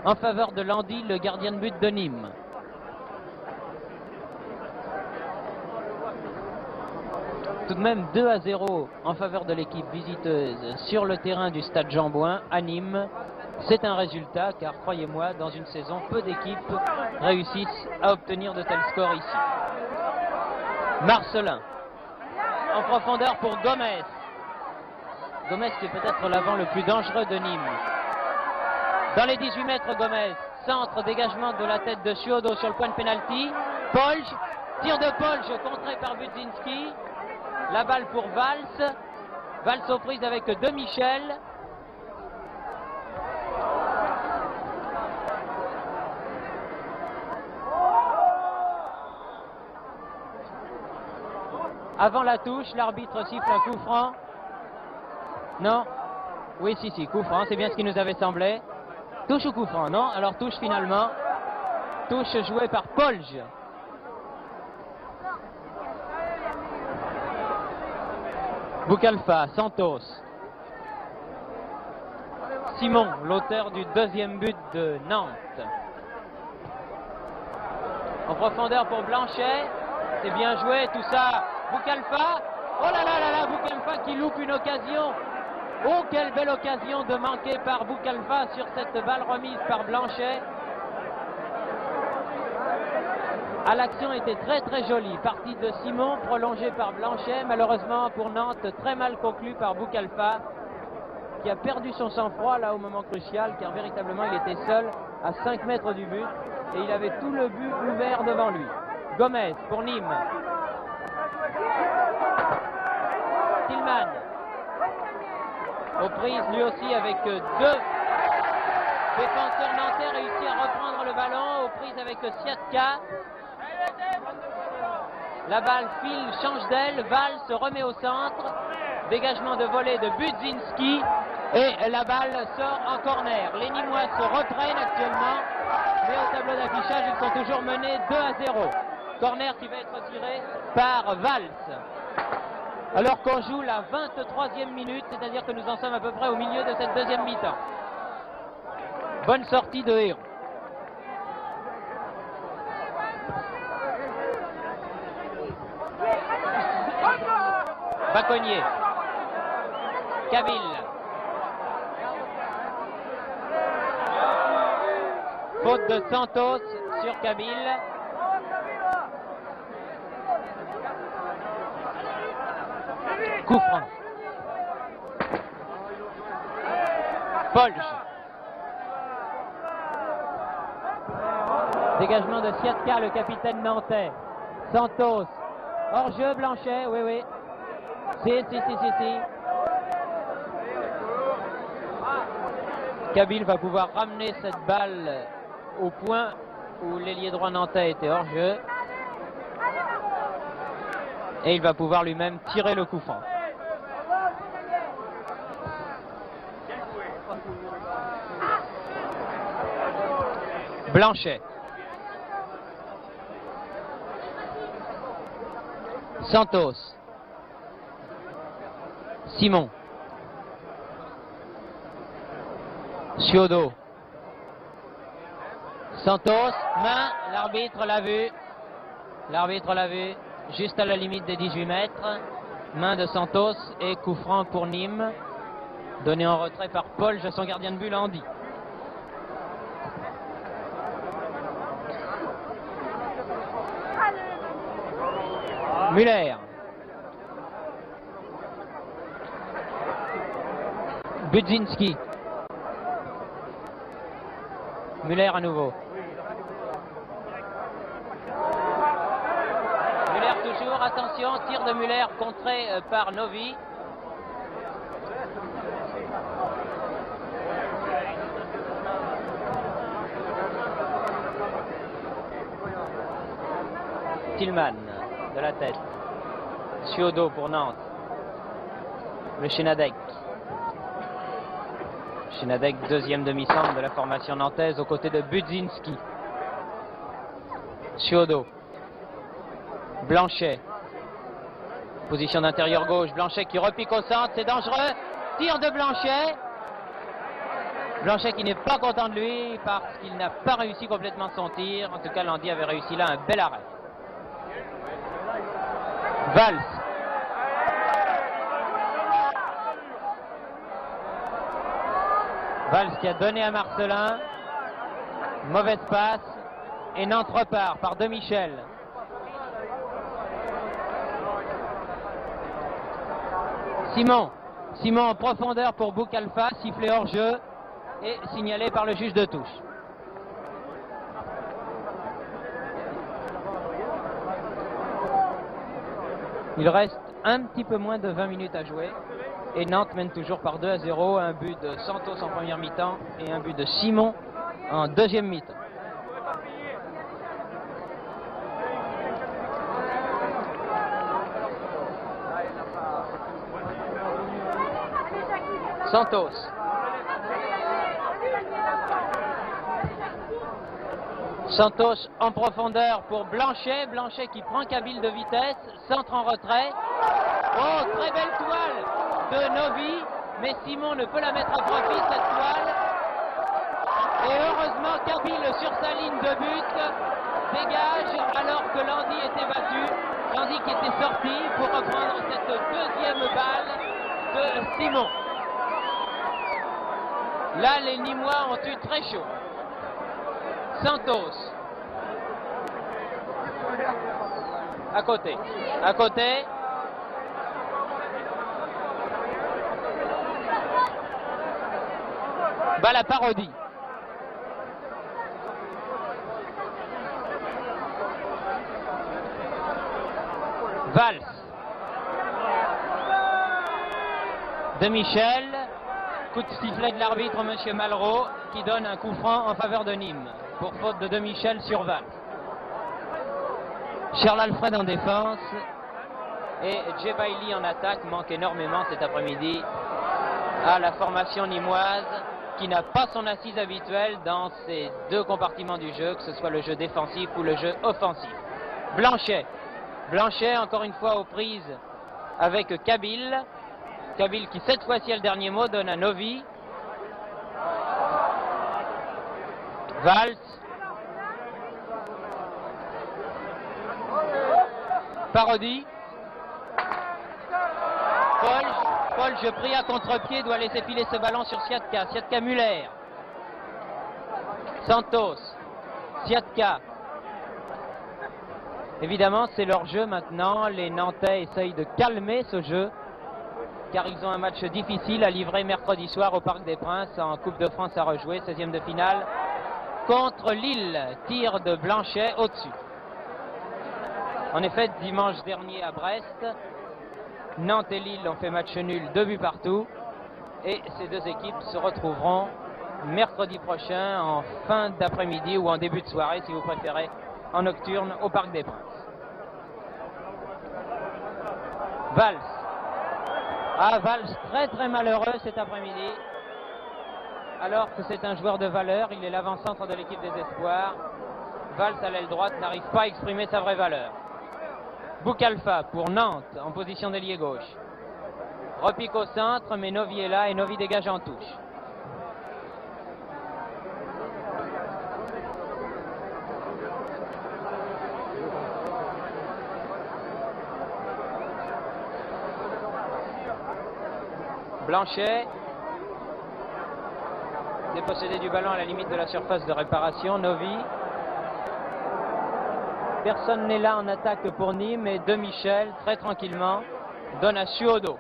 en faveur de Landy, le gardien de but de Nîmes. Tout de même 2-0 en faveur de l'équipe visiteuse sur le terrain du stade Jean-Bouin à Nîmes. C'est un résultat car, croyez-moi, dans une saison, peu d'équipes réussissent à obtenir de tels scores ici. Marcelin en profondeur pour Gomez. Gomez qui est peut-être l'avant le plus dangereux de Nîmes. Dans les 18 mètres, Gomez. Centre, dégagement de la tête de Chiodo sur le point de pénalty. Polge, tir de Polge contré par Budzinski. La balle pour Valls. Valls aux prises avec De Michel. Avant la touche, l'arbitre siffle un coup franc. Non. Oui, si, coup franc, c'est bien ce qui nous avait semblé. Touche ou coup franc? Non, alors touche finalement. Touche jouée par Polge. Boucalfa, Santos. Simon, l'auteur du deuxième but de Nantes. En profondeur pour Blanchet. C'est bien joué, tout ça. Boucalfa. Oh là là là là, Boucalfa qui loupe une occasion. Oh, quelle belle occasion de manquer par Boucalfa sur cette balle remise par Blanchet. Ah, l'action était très très jolie. Partie de Simon, prolongée par Blanchet. Malheureusement pour Nantes, très mal conclue par Boucalfa, qui a perdu son sang-froid là au moment crucial, car véritablement il était seul à 5 mètres du but et il avait tout le but ouvert devant lui. Gomez pour Nîmes. Tillman. Aux prises lui aussi avec 2 défenseurs nantais réussi à reprendre le ballon. Aux prises avec Siatka. La balle file, change d'aile. Valls se remet au centre. Dégagement de volée de Budzinski. Et la balle sort en corner. Les Nîmois se reprennent actuellement. Mais au tableau d'affichage, ils sont toujours menés 2-0. Corner qui va être tiré par Valls. Alors qu'on joue la 23e minute, c'est-à-dire que nous en sommes à peu près au milieu de cette deuxième mi-temps. Bonne sortie de Héon. Baconnier. Cavill. Faute de Santos sur Cavill. Coup franc. Polge. Dégagement de Siatka, le capitaine nantais. Santos. Hors-jeu, Blanchet, oui. Si. Kabil va pouvoir ramener cette balle au point où l'ailier droit nantais était hors jeu. Et il va pouvoir lui-même tirer le coup franc. Blanchet. Santos. Simon. Ciodo. Santos, main, l'arbitre l'a vu. L'arbitre l'a vu, juste à la limite des 18 mètres. Main de Santos et coup franc pour Nîmes. Donné en retrait par Paul, son gardien de but, Landy. Muller. Budzinski. Muller à nouveau. Muller toujours, attention, tir de Muller contré par Novi. Tillman de la tête. Ciodo pour Nantes. Le Chenadec. Chenadec, deuxième demi-centre de la formation nantaise aux côtés de Budzinski. Ciodo. Blanchet. Position d'intérieur gauche. Blanchet qui repique au centre. C'est dangereux. Tir de Blanchet. Blanchet qui n'est pas content de lui parce qu'il n'a pas réussi complètement son tir. En tout cas, Landy avait réussi là un bel arrêt. Valls. Valls qui a donné à Marcelin. Mauvaise passe. Et Nantes repart par De Michel. Simon. Simon en profondeur pour Boukalfa. Sifflé hors jeu. Et signalé par le juge de touche. Il reste un petit peu moins de 20 minutes à jouer. Et Nantes mène toujours par 2-0. Un but de Santos en première mi-temps et un but de Simon en deuxième mi-temps. Santos. Santos en profondeur pour Blanchet. Blanchet qui prend Kabil de vitesse. Centre en retrait. Oh, très belle toile de Novi. Mais Simon ne peut la mettre à profit, cette toile. Et heureusement, Kabil sur sa ligne de but dégage alors que Landy était battu. Landy qui était sorti pour reprendre cette deuxième balle de Simon. Là, les Nîmois ont eu très chaud. Santos. À côté. À côté. Balle à Parodie. Valls. De Michel. Coup de sifflet de l'arbitre, monsieur Malraux, qui donne un coup franc en faveur de Nîmes, pour faute de Michel sur Valls. Charles Alfred en défense et Djebaili en attaque manque énormément cet après-midi à la formation nîmoise, qui n'a pas son assise habituelle dans ces deux compartiments du jeu, que ce soit le jeu défensif ou le jeu offensif. Blanchet. Blanchet, encore une fois aux prises avec Kabil. Kabil qui cette fois-ci a le dernier mot, donne à Novi. Valls. Parodie. Paul, je prie à contre-pied, doit laisser filer ce ballon sur Siatka. Siatka Muller. Santos. Siatka. Évidemment, c'est leur jeu maintenant. Les Nantais essayent de calmer ce jeu, car ils ont un match difficile à livrer mercredi soir au Parc des Princes en Coupe de France à rejouer, 16e de finale contre Lille. Tir de Blanchet au-dessus. En effet, dimanche dernier à Brest, Nantes et Lille ont fait match nul, 2 buts partout, et ces deux équipes se retrouveront mercredi prochain, en fin d'après-midi ou en début de soirée, si vous préférez, en nocturne, au Parc des Princes. Valls. Ah, Valls très très malheureux cet après-midi. Alors que c'est un joueur de valeur, il est l'avant-centre de l'équipe des Espoirs. Valls à l'aile droite n'arrive pas à exprimer sa vraie valeur. Boukalfa pour Nantes en position d'ailier gauche. Repique au centre, mais Novi est là et Novi dégage en touche. Blanchet, dépossédé du ballon à la limite de la surface de réparation. Novi. Personne n'est là en attaque pour Nîmes et De Michel, très tranquillement, donne à Suodo.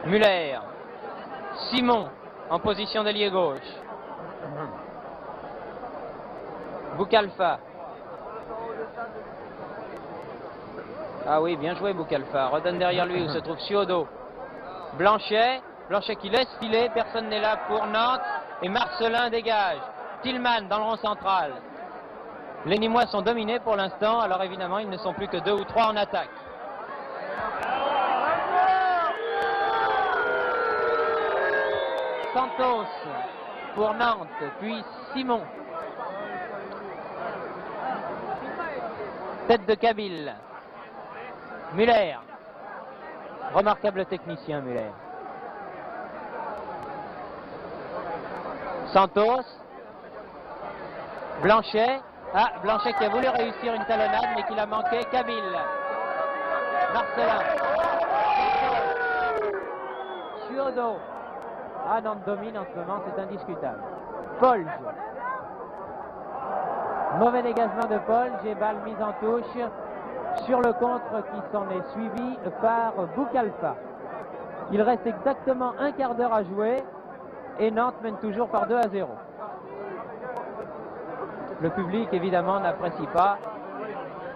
Muller. Simon en position d'ailier gauche. Boukalfa. Ah oui, bien joué Boukalfa. Redonne derrière lui où se trouve Suodo. Blanchet. Blanchet qui laisse filer. Personne n'est là pour Nantes. Et Marcelin dégage. Tillman dans le rond central. Les Nîmois sont dominés pour l'instant. Alors évidemment, ils ne sont plus que 2 ou 3 en attaque. Santos pour Nantes. Puis Simon. Tête de Kabyle. Muller. Remarquable technicien, Muller. Santos. Blanchet. Ah, Blanchet qui a voulu réussir une talonnade, mais qui l'a manqué. Kabyle. Marcelin. Suodo. Ah, Nantes domine en ce moment, c'est indiscutable. Polge. Mauvais dégagement de Polge et balle mise en touche sur le contre qui s'en est suivi par Boukalfa. Il reste exactement un quart d'heure à jouer et Nantes mène toujours par 2-0. Le public évidemment n'apprécie pas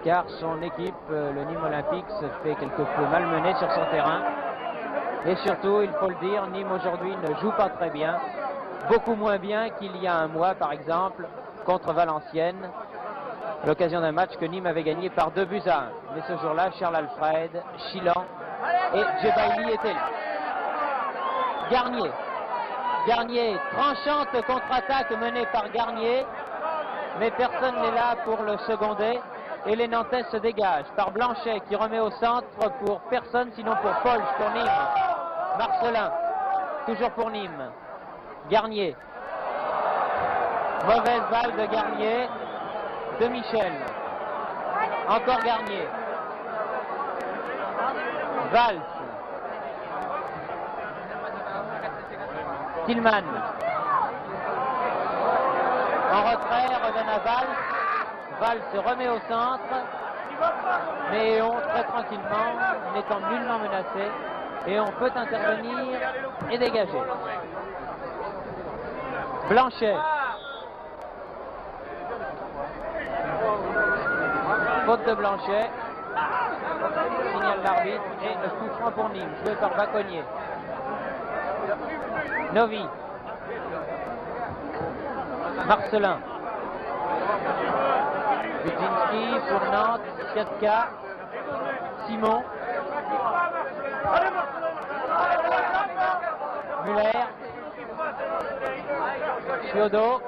car son équipe, le Nîmes Olympique, se fait quelque peu malmener sur son terrain. Et surtout, il faut le dire, Nîmes aujourd'hui ne joue pas très bien. Beaucoup moins bien qu'il y a un mois par exemple contre Valenciennes. L'occasion d'un match que Nîmes avait gagné par 2-1. Mais ce jour-là, Charles Alfred, Chilan et Djebaili étaient là. Garnier. Garnier, tranchante contre-attaque menée par Garnier. Mais personne n'est là pour le seconder. Et les Nantais se dégagent par Blanchet qui remet au centre pour personne, sinon pour Polge, pour Nîmes. Marcelin, toujours pour Nîmes. Garnier. Mauvaise balle de Garnier. De Michel. Encore Garnier. Valls. Tillman. En retrait, redonne à Valls. Valls se remet au centre. Mais on très tranquillement, n'étant nullement menacé. Et on peut intervenir et dégager. Blanchet. Faute de Blanchet. Signale l'arbitre et le coup franc pour Nîmes, joué par Baconnier. Novi. Marcelin. Budzinski pour Nantes. Siatka. Simon. Muller. Suodo.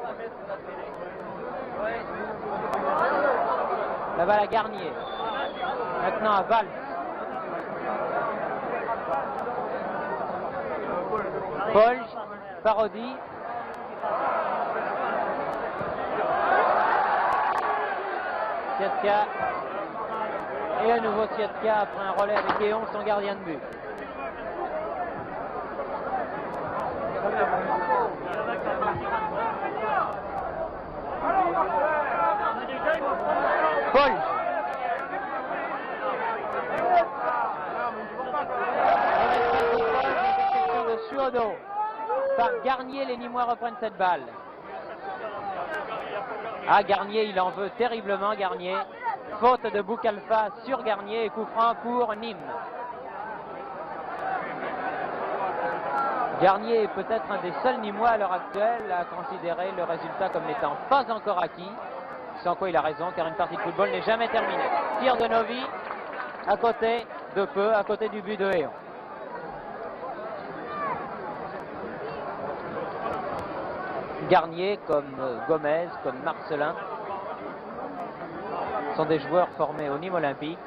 La balle à Garnier. Maintenant à Valls. Polge. Parodie. Siatka. Et à nouveau Siatka après un relais avec Guéon, son gardien de but. Polge. De Suodo. Par Garnier, les Nîmois reprennent cette balle. Ah, Garnier, il en veut terriblement, Garnier. Faute de Boukalfa sur Garnier et coup franc pour Nîmes. Garnier est peut-être un des seuls Nîmois à l'heure actuelle à considérer le résultat comme n'étant pas encore acquis. Sans quoi il a raison, car une partie de football n'est jamais terminée. Tir de Novi, à côté de peu, à côté du but de Héon. Garnier, comme Gomez, comme Marcelin, sont des joueurs formés au Nîmes Olympique.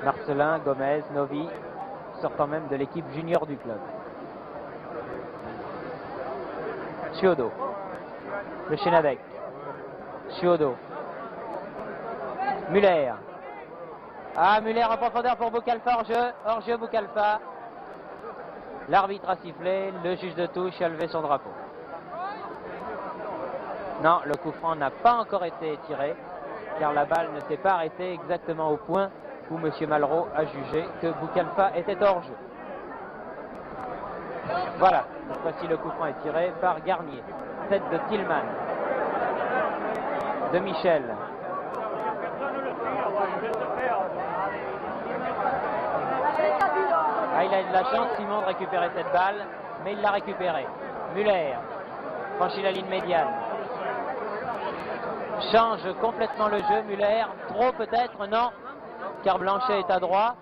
Marcelin, Gomez, Novi, sortant même de l'équipe junior du club. Chiodo, le Chenadec, Chiodo, Muller. Ah, Muller en profondeur pour Boucalfa, hors-jeu Boucalfa. L'arbitre a sifflé, le juge de touche a levé son drapeau. Non, le coup franc n'a pas encore été tiré, car la balle ne s'est pas arrêtée exactement au point où M. Malraux a jugé que Boucalfa était hors jeu. Voilà, cette fois-ci le coup franc est tiré par Garnier. Tête de Tillman, de Michel. Ah, il a eu de la chance, Simon, de récupérer cette balle, mais il l'a récupérée. Muller franchit la ligne médiane. Change complètement le jeu, Muller. Trop peut-être, non, car Blanchet est à droite.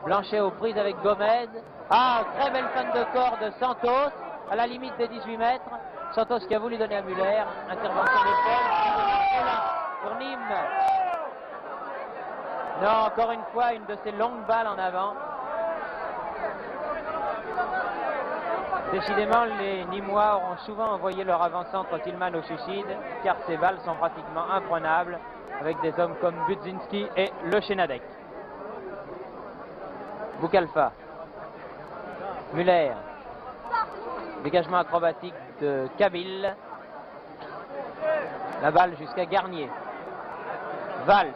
Blanchet aux prises avec Gomez. Ah, très belle fin de corps de Santos, à la limite des 18 mètres. Santos qui a voulu donner à Muller. Intervention d'épaule pour Nîmes. Non, encore une fois, une de ces longues balles en avant. Décidément, les Nîmois auront souvent envoyé leur avant-centre Tillman au suicide, car ces balles sont pratiquement imprenables, avec des hommes comme Budzinski et le Chenadec. Boucalfa, Muller, dégagement acrobatique de Kabil, la balle jusqu'à Garnier, Valls,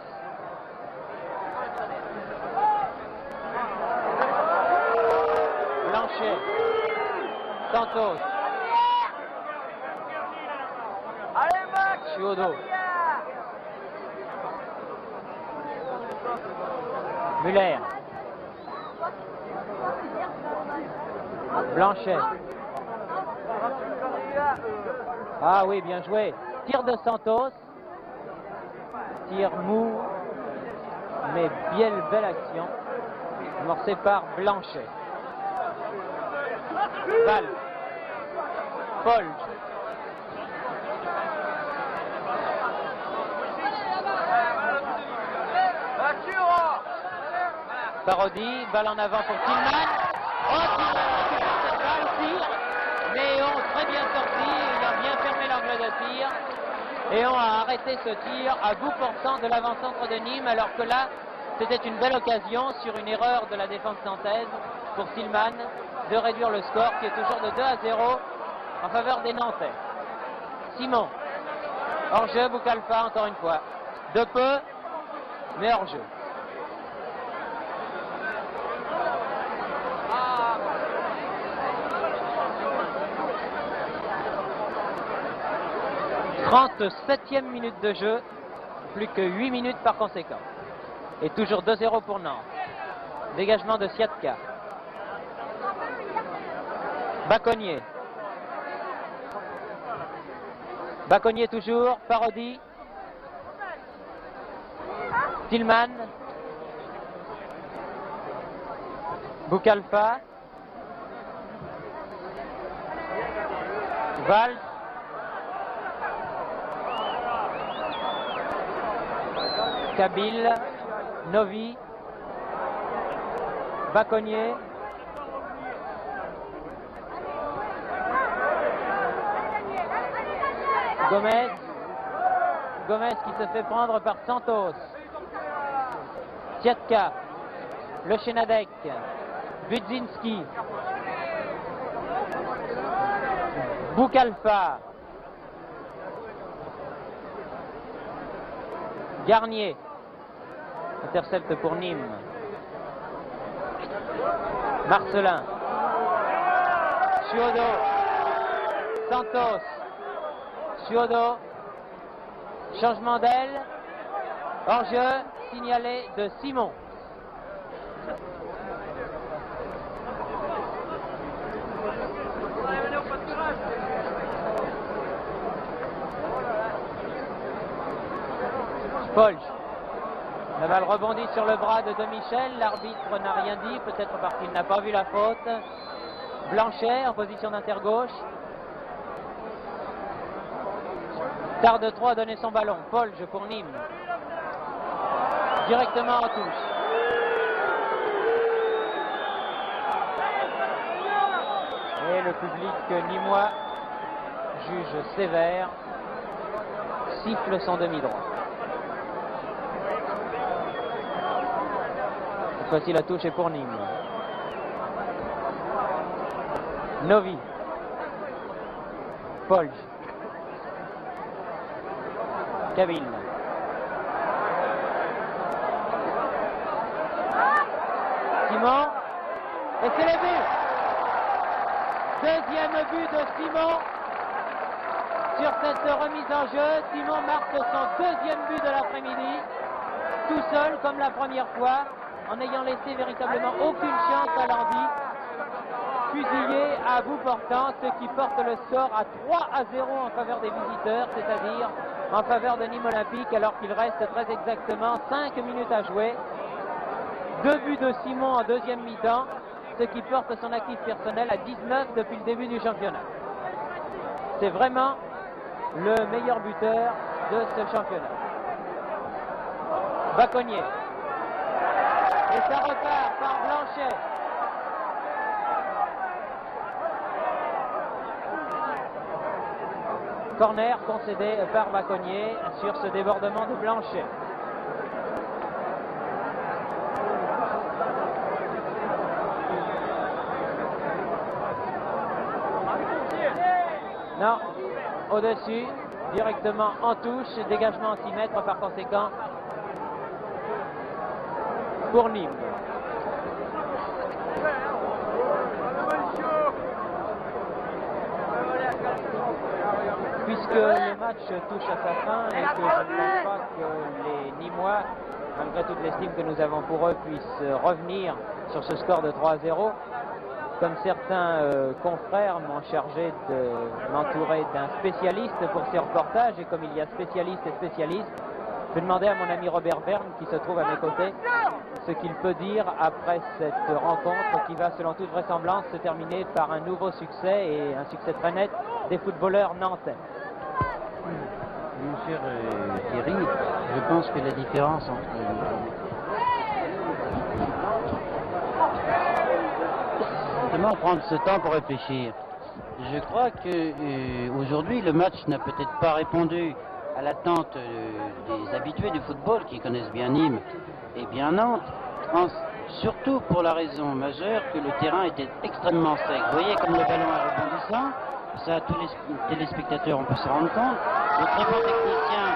Blanchet, Santos, Chiodo, Muller, Blanchet. Ah oui, bien joué. Tir de Santos. Tir mou, mais bien belle action. Amorcé par Blanchet. Valls. Paul. Parodie, balle en avant pour Tillman. Oh, Tillman a récupéré cette balle aussi. Mais on très bien sorti, il a bien fermé l'angle de tir. Et on a arrêté ce tir à bout portant de l'avant-centre de Nîmes, alors que là, c'était une belle occasion sur une erreur de la défense nantaise pour Tillman de réduire le score qui est toujours de 2-0 en faveur des Nantais. Simon, hors-jeu, Boucalfa encore une fois. De peu, mais hors-jeu. « 37e minute de jeu, plus que 8 minutes par conséquent. Et toujours 2-0 pour Nantes. Dégagement de Siatka. Baconnier. Baconnier toujours, Parodie. Tillman. Boucalfa. Valls. Kabil, Novi, Baconnier, Gomez, qui se fait prendre par Santos, Siatka, le Chenadec, Budzinski, Boucalfa, Garnier. Intercepte pour Nîmes. Marcelin. Chiodo. Santos. Chiodo. Changement d'aile. Hors-jeu signalé de Simon. Polge. La balle rebondit sur le bras de Michel. L'arbitre n'a rien dit, peut-être parce qu'il n'a pas vu la faute. Blanchet en position d'intergauche. Tarde 3 a donné son ballon. Polge pour Nîmes. Directement en touche. Et le public nîmois juge sévère, siffle son demi-droit. Cette fois-ci, la touche est pour Nîmes. Novi. Polge. Kabil. Simon. Et c'est le but. Deuxième but de Simon. Sur cette remise en jeu, Simon marque son deuxième but de l'après-midi. Tout seul, comme la première fois, en n'ayant laissé véritablement aucune chance à Landy. Fusillé à bout portant, ce qui porte le score à 3-0 en faveur des visiteurs, c'est-à-dire en faveur de Nîmes Olympique, alors qu'il reste très exactement 5 minutes à jouer. 2 buts de Simon en deuxième mi-temps, ce qui porte son actif personnel à 19 depuis le début du championnat. C'est vraiment le meilleur buteur de ce championnat. Baconnier. Et ça repart par Blanchet. Corner concédé par Baconnier sur ce débordement de Blanchet. Non, au-dessus, directement en touche, dégagement en 6 mètres par conséquent pour Nîmes. Puisque le match touche à sa fin et que je ne pense pas que les Nîmois, malgré toute l'estime que nous avons pour eux, puissent revenir sur ce score de 3-0, comme certains confrères m'ont chargé de m'entourer d'un spécialiste pour ces reportages, et comme il y a spécialistes et spécialistes, je vais demander à mon ami Robert Berne, qui se trouve à mes côtés, ce qu'il peut dire après cette rencontre qui va, selon toute vraisemblance, se terminer par un nouveau succès, et un succès très net des footballeurs nantais. Mon cher Thierry, je pense que la différence entre... Comment prendre ce temps pour réfléchir? Je crois que aujourd'hui le match n'a peut-être pas répondu à l'attente des habitués du football qui connaissent bien Nîmes et bien Nantes, surtout pour la raison majeure que le terrain était extrêmement sec. Vous voyez comme le ballon est rebondissant, ça tous les téléspectateurs ont pu se rendre compte. Le très bon technicien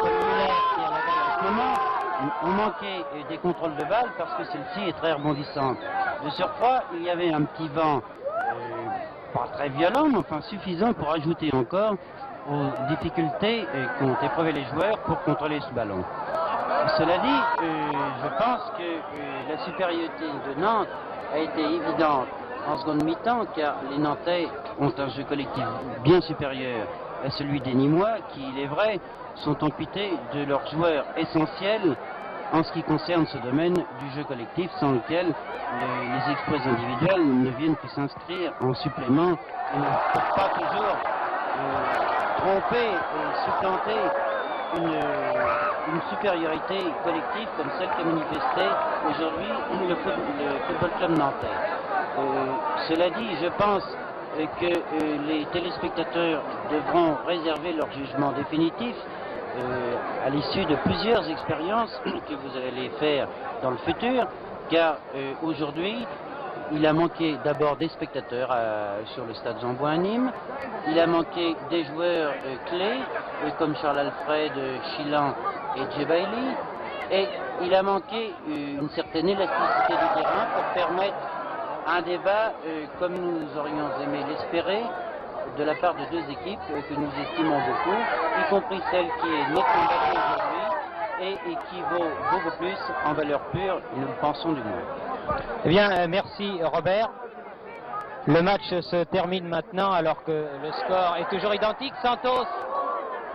comme Muller qui est à la balle en ce moment, on manquait des contrôles de balle parce que celle-ci est très rebondissante. De surcroît, il y avait un petit vent, pas très violent, mais enfin suffisant pour ajouter encore aux difficultés qu'ont éprouvé les joueurs pour contrôler ce ballon. Cela dit, je pense que la supériorité de Nantes a été évidente en seconde mi-temps, car les Nantais ont un jeu collectif bien supérieur à celui des Nîmois, qui, il est vrai, sont amputés de leurs joueurs essentiels en ce qui concerne ce domaine du jeu collectif, sans lequel les exploits individuels ne viennent que s'inscrire en supplément et ne peuvent pas toujours tromper et supplanter une supériorité collective comme celle qu'a manifestée aujourd'hui le football club nantais. Cela dit, je pense que les téléspectateurs devront réserver leur jugement définitif à l'issue de plusieurs expériences que vous allez faire dans le futur, car aujourd'hui, il a manqué d'abord des spectateurs sur le stade Jean-Bouin à Nîmes, il a manqué des joueurs clés, comme Charles Alfred, Chilan et Djebaili, et il a manqué une certaine élasticité du terrain pour permettre un débat comme nous aurions aimé l'espérer, de la part de deux équipes que nous estimons beaucoup, y compris celle qui est notre combattue aujourd'hui et qui vaut beaucoup plus en valeur pure, nous le pensons du moins. Eh bien, merci Robert. Le match se termine maintenant alors que le score est toujours identique. Santos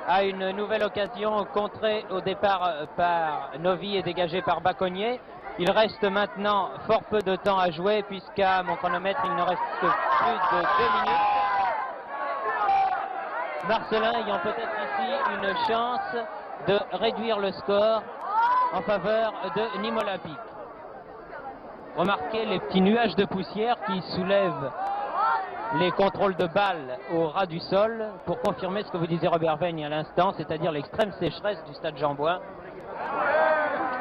à une nouvelle occasion contrée au départ par Novi et dégagée par Baconnier. Il reste maintenant fort peu de temps à jouer puisqu'à mon chronomètre il ne reste que plus de 2 minutes. Marcelin ayant peut-être ici une chance de réduire le score en faveur de Nîmes Olympique. Remarquez les petits nuages de poussière qui soulèvent les contrôles de balles au ras du sol pour confirmer ce que vous disiez Robert Veigne à l'instant, c'est-à-dire l'extrême sécheresse du stade Jean-Bouin.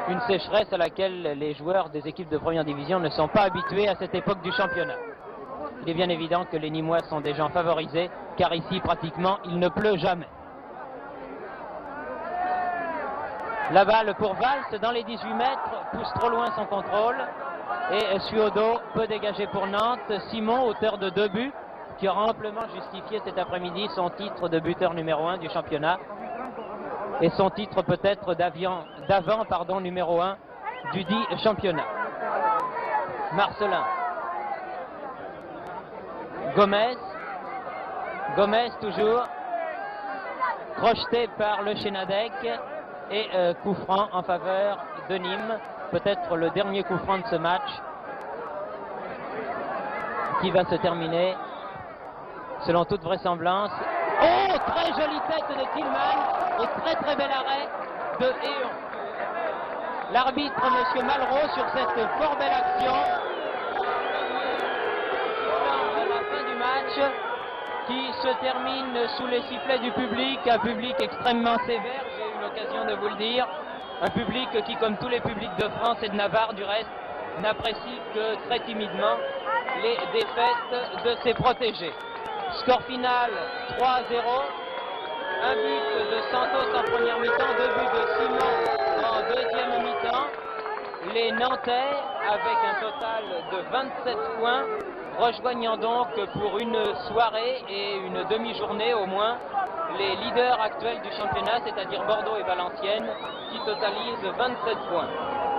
Une sécheresse à laquelle les joueurs des équipes de première division ne sont pas habitués à cette époque du championnat. Il est bien évident que les Nîmois sont des gens favorisés car ici pratiquement il ne pleut jamais. La balle pour Valls dans les 18 mètres, pousse trop loin son contrôle. Et Suodo peut dégager pour Nantes. Simon, auteur de 2 buts, qui aura amplement justifié cet après-midi son titre de buteur numéro 1 du championnat. Et son titre peut-être d'avant numéro 1 du dit championnat. Marcelin. Gomez. Gomez toujours. Crocheté par le Chénadec. Et coup franc en faveur de Nîmes. Peut-être le dernier coup franc de ce match qui va se terminer selon toute vraisemblance. Oh, très jolie tête de Tillman et très très bel arrêt de Héon. L'arbitre, M. Malraux, sur cette fort belle action. À la fin du match qui se termine sous les sifflets du public, un public extrêmement sévère, j'ai eu l'occasion de vous le dire. Un public qui, comme tous les publics de France et de Navarre, du reste, n'apprécie que très timidement les défaites de ses protégés. Score final 3-0. Un but de Santos en première mi-temps, 2 buts de Simon en deuxième mi-temps. Les Nantais, avec un total de 27 points, rejoignant donc pour une soirée et une demi-journée au moins les leaders actuels du championnat, c'est-à-dire Bordeaux et Valenciennes, qui totalisent 27 points.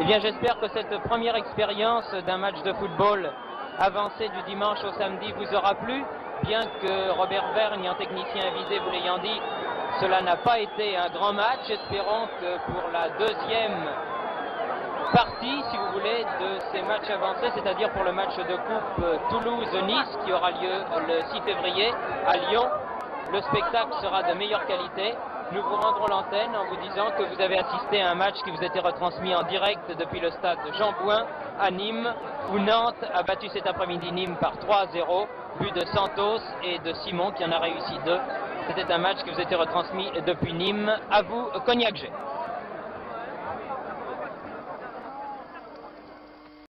Eh bien, j'espère que cette première expérience d'un match de football avancé du dimanche au samedi vous aura plu, bien que Robert Vergne, en technicien avisé, vous l'ayant dit, cela n'a pas été un grand match. Espérons que pour la deuxième partie, si vous voulez, de ces matchs avancés, c'est-à-dire pour le match de coupe Toulouse-Nice, qui aura lieu le 6 février à Lyon, le spectacle sera de meilleure qualité. Nous vous rendrons l'antenne en vous disant que vous avez assisté à un match qui vous a été retransmis en direct depuis le stade Jean-Bouin à Nîmes, où Nantes a battu cet après-midi Nîmes par 3-0, but de Santos et de Simon qui en a réussi 2. C'était un match qui vous a été retransmis depuis Nîmes. À vous, Cognac G.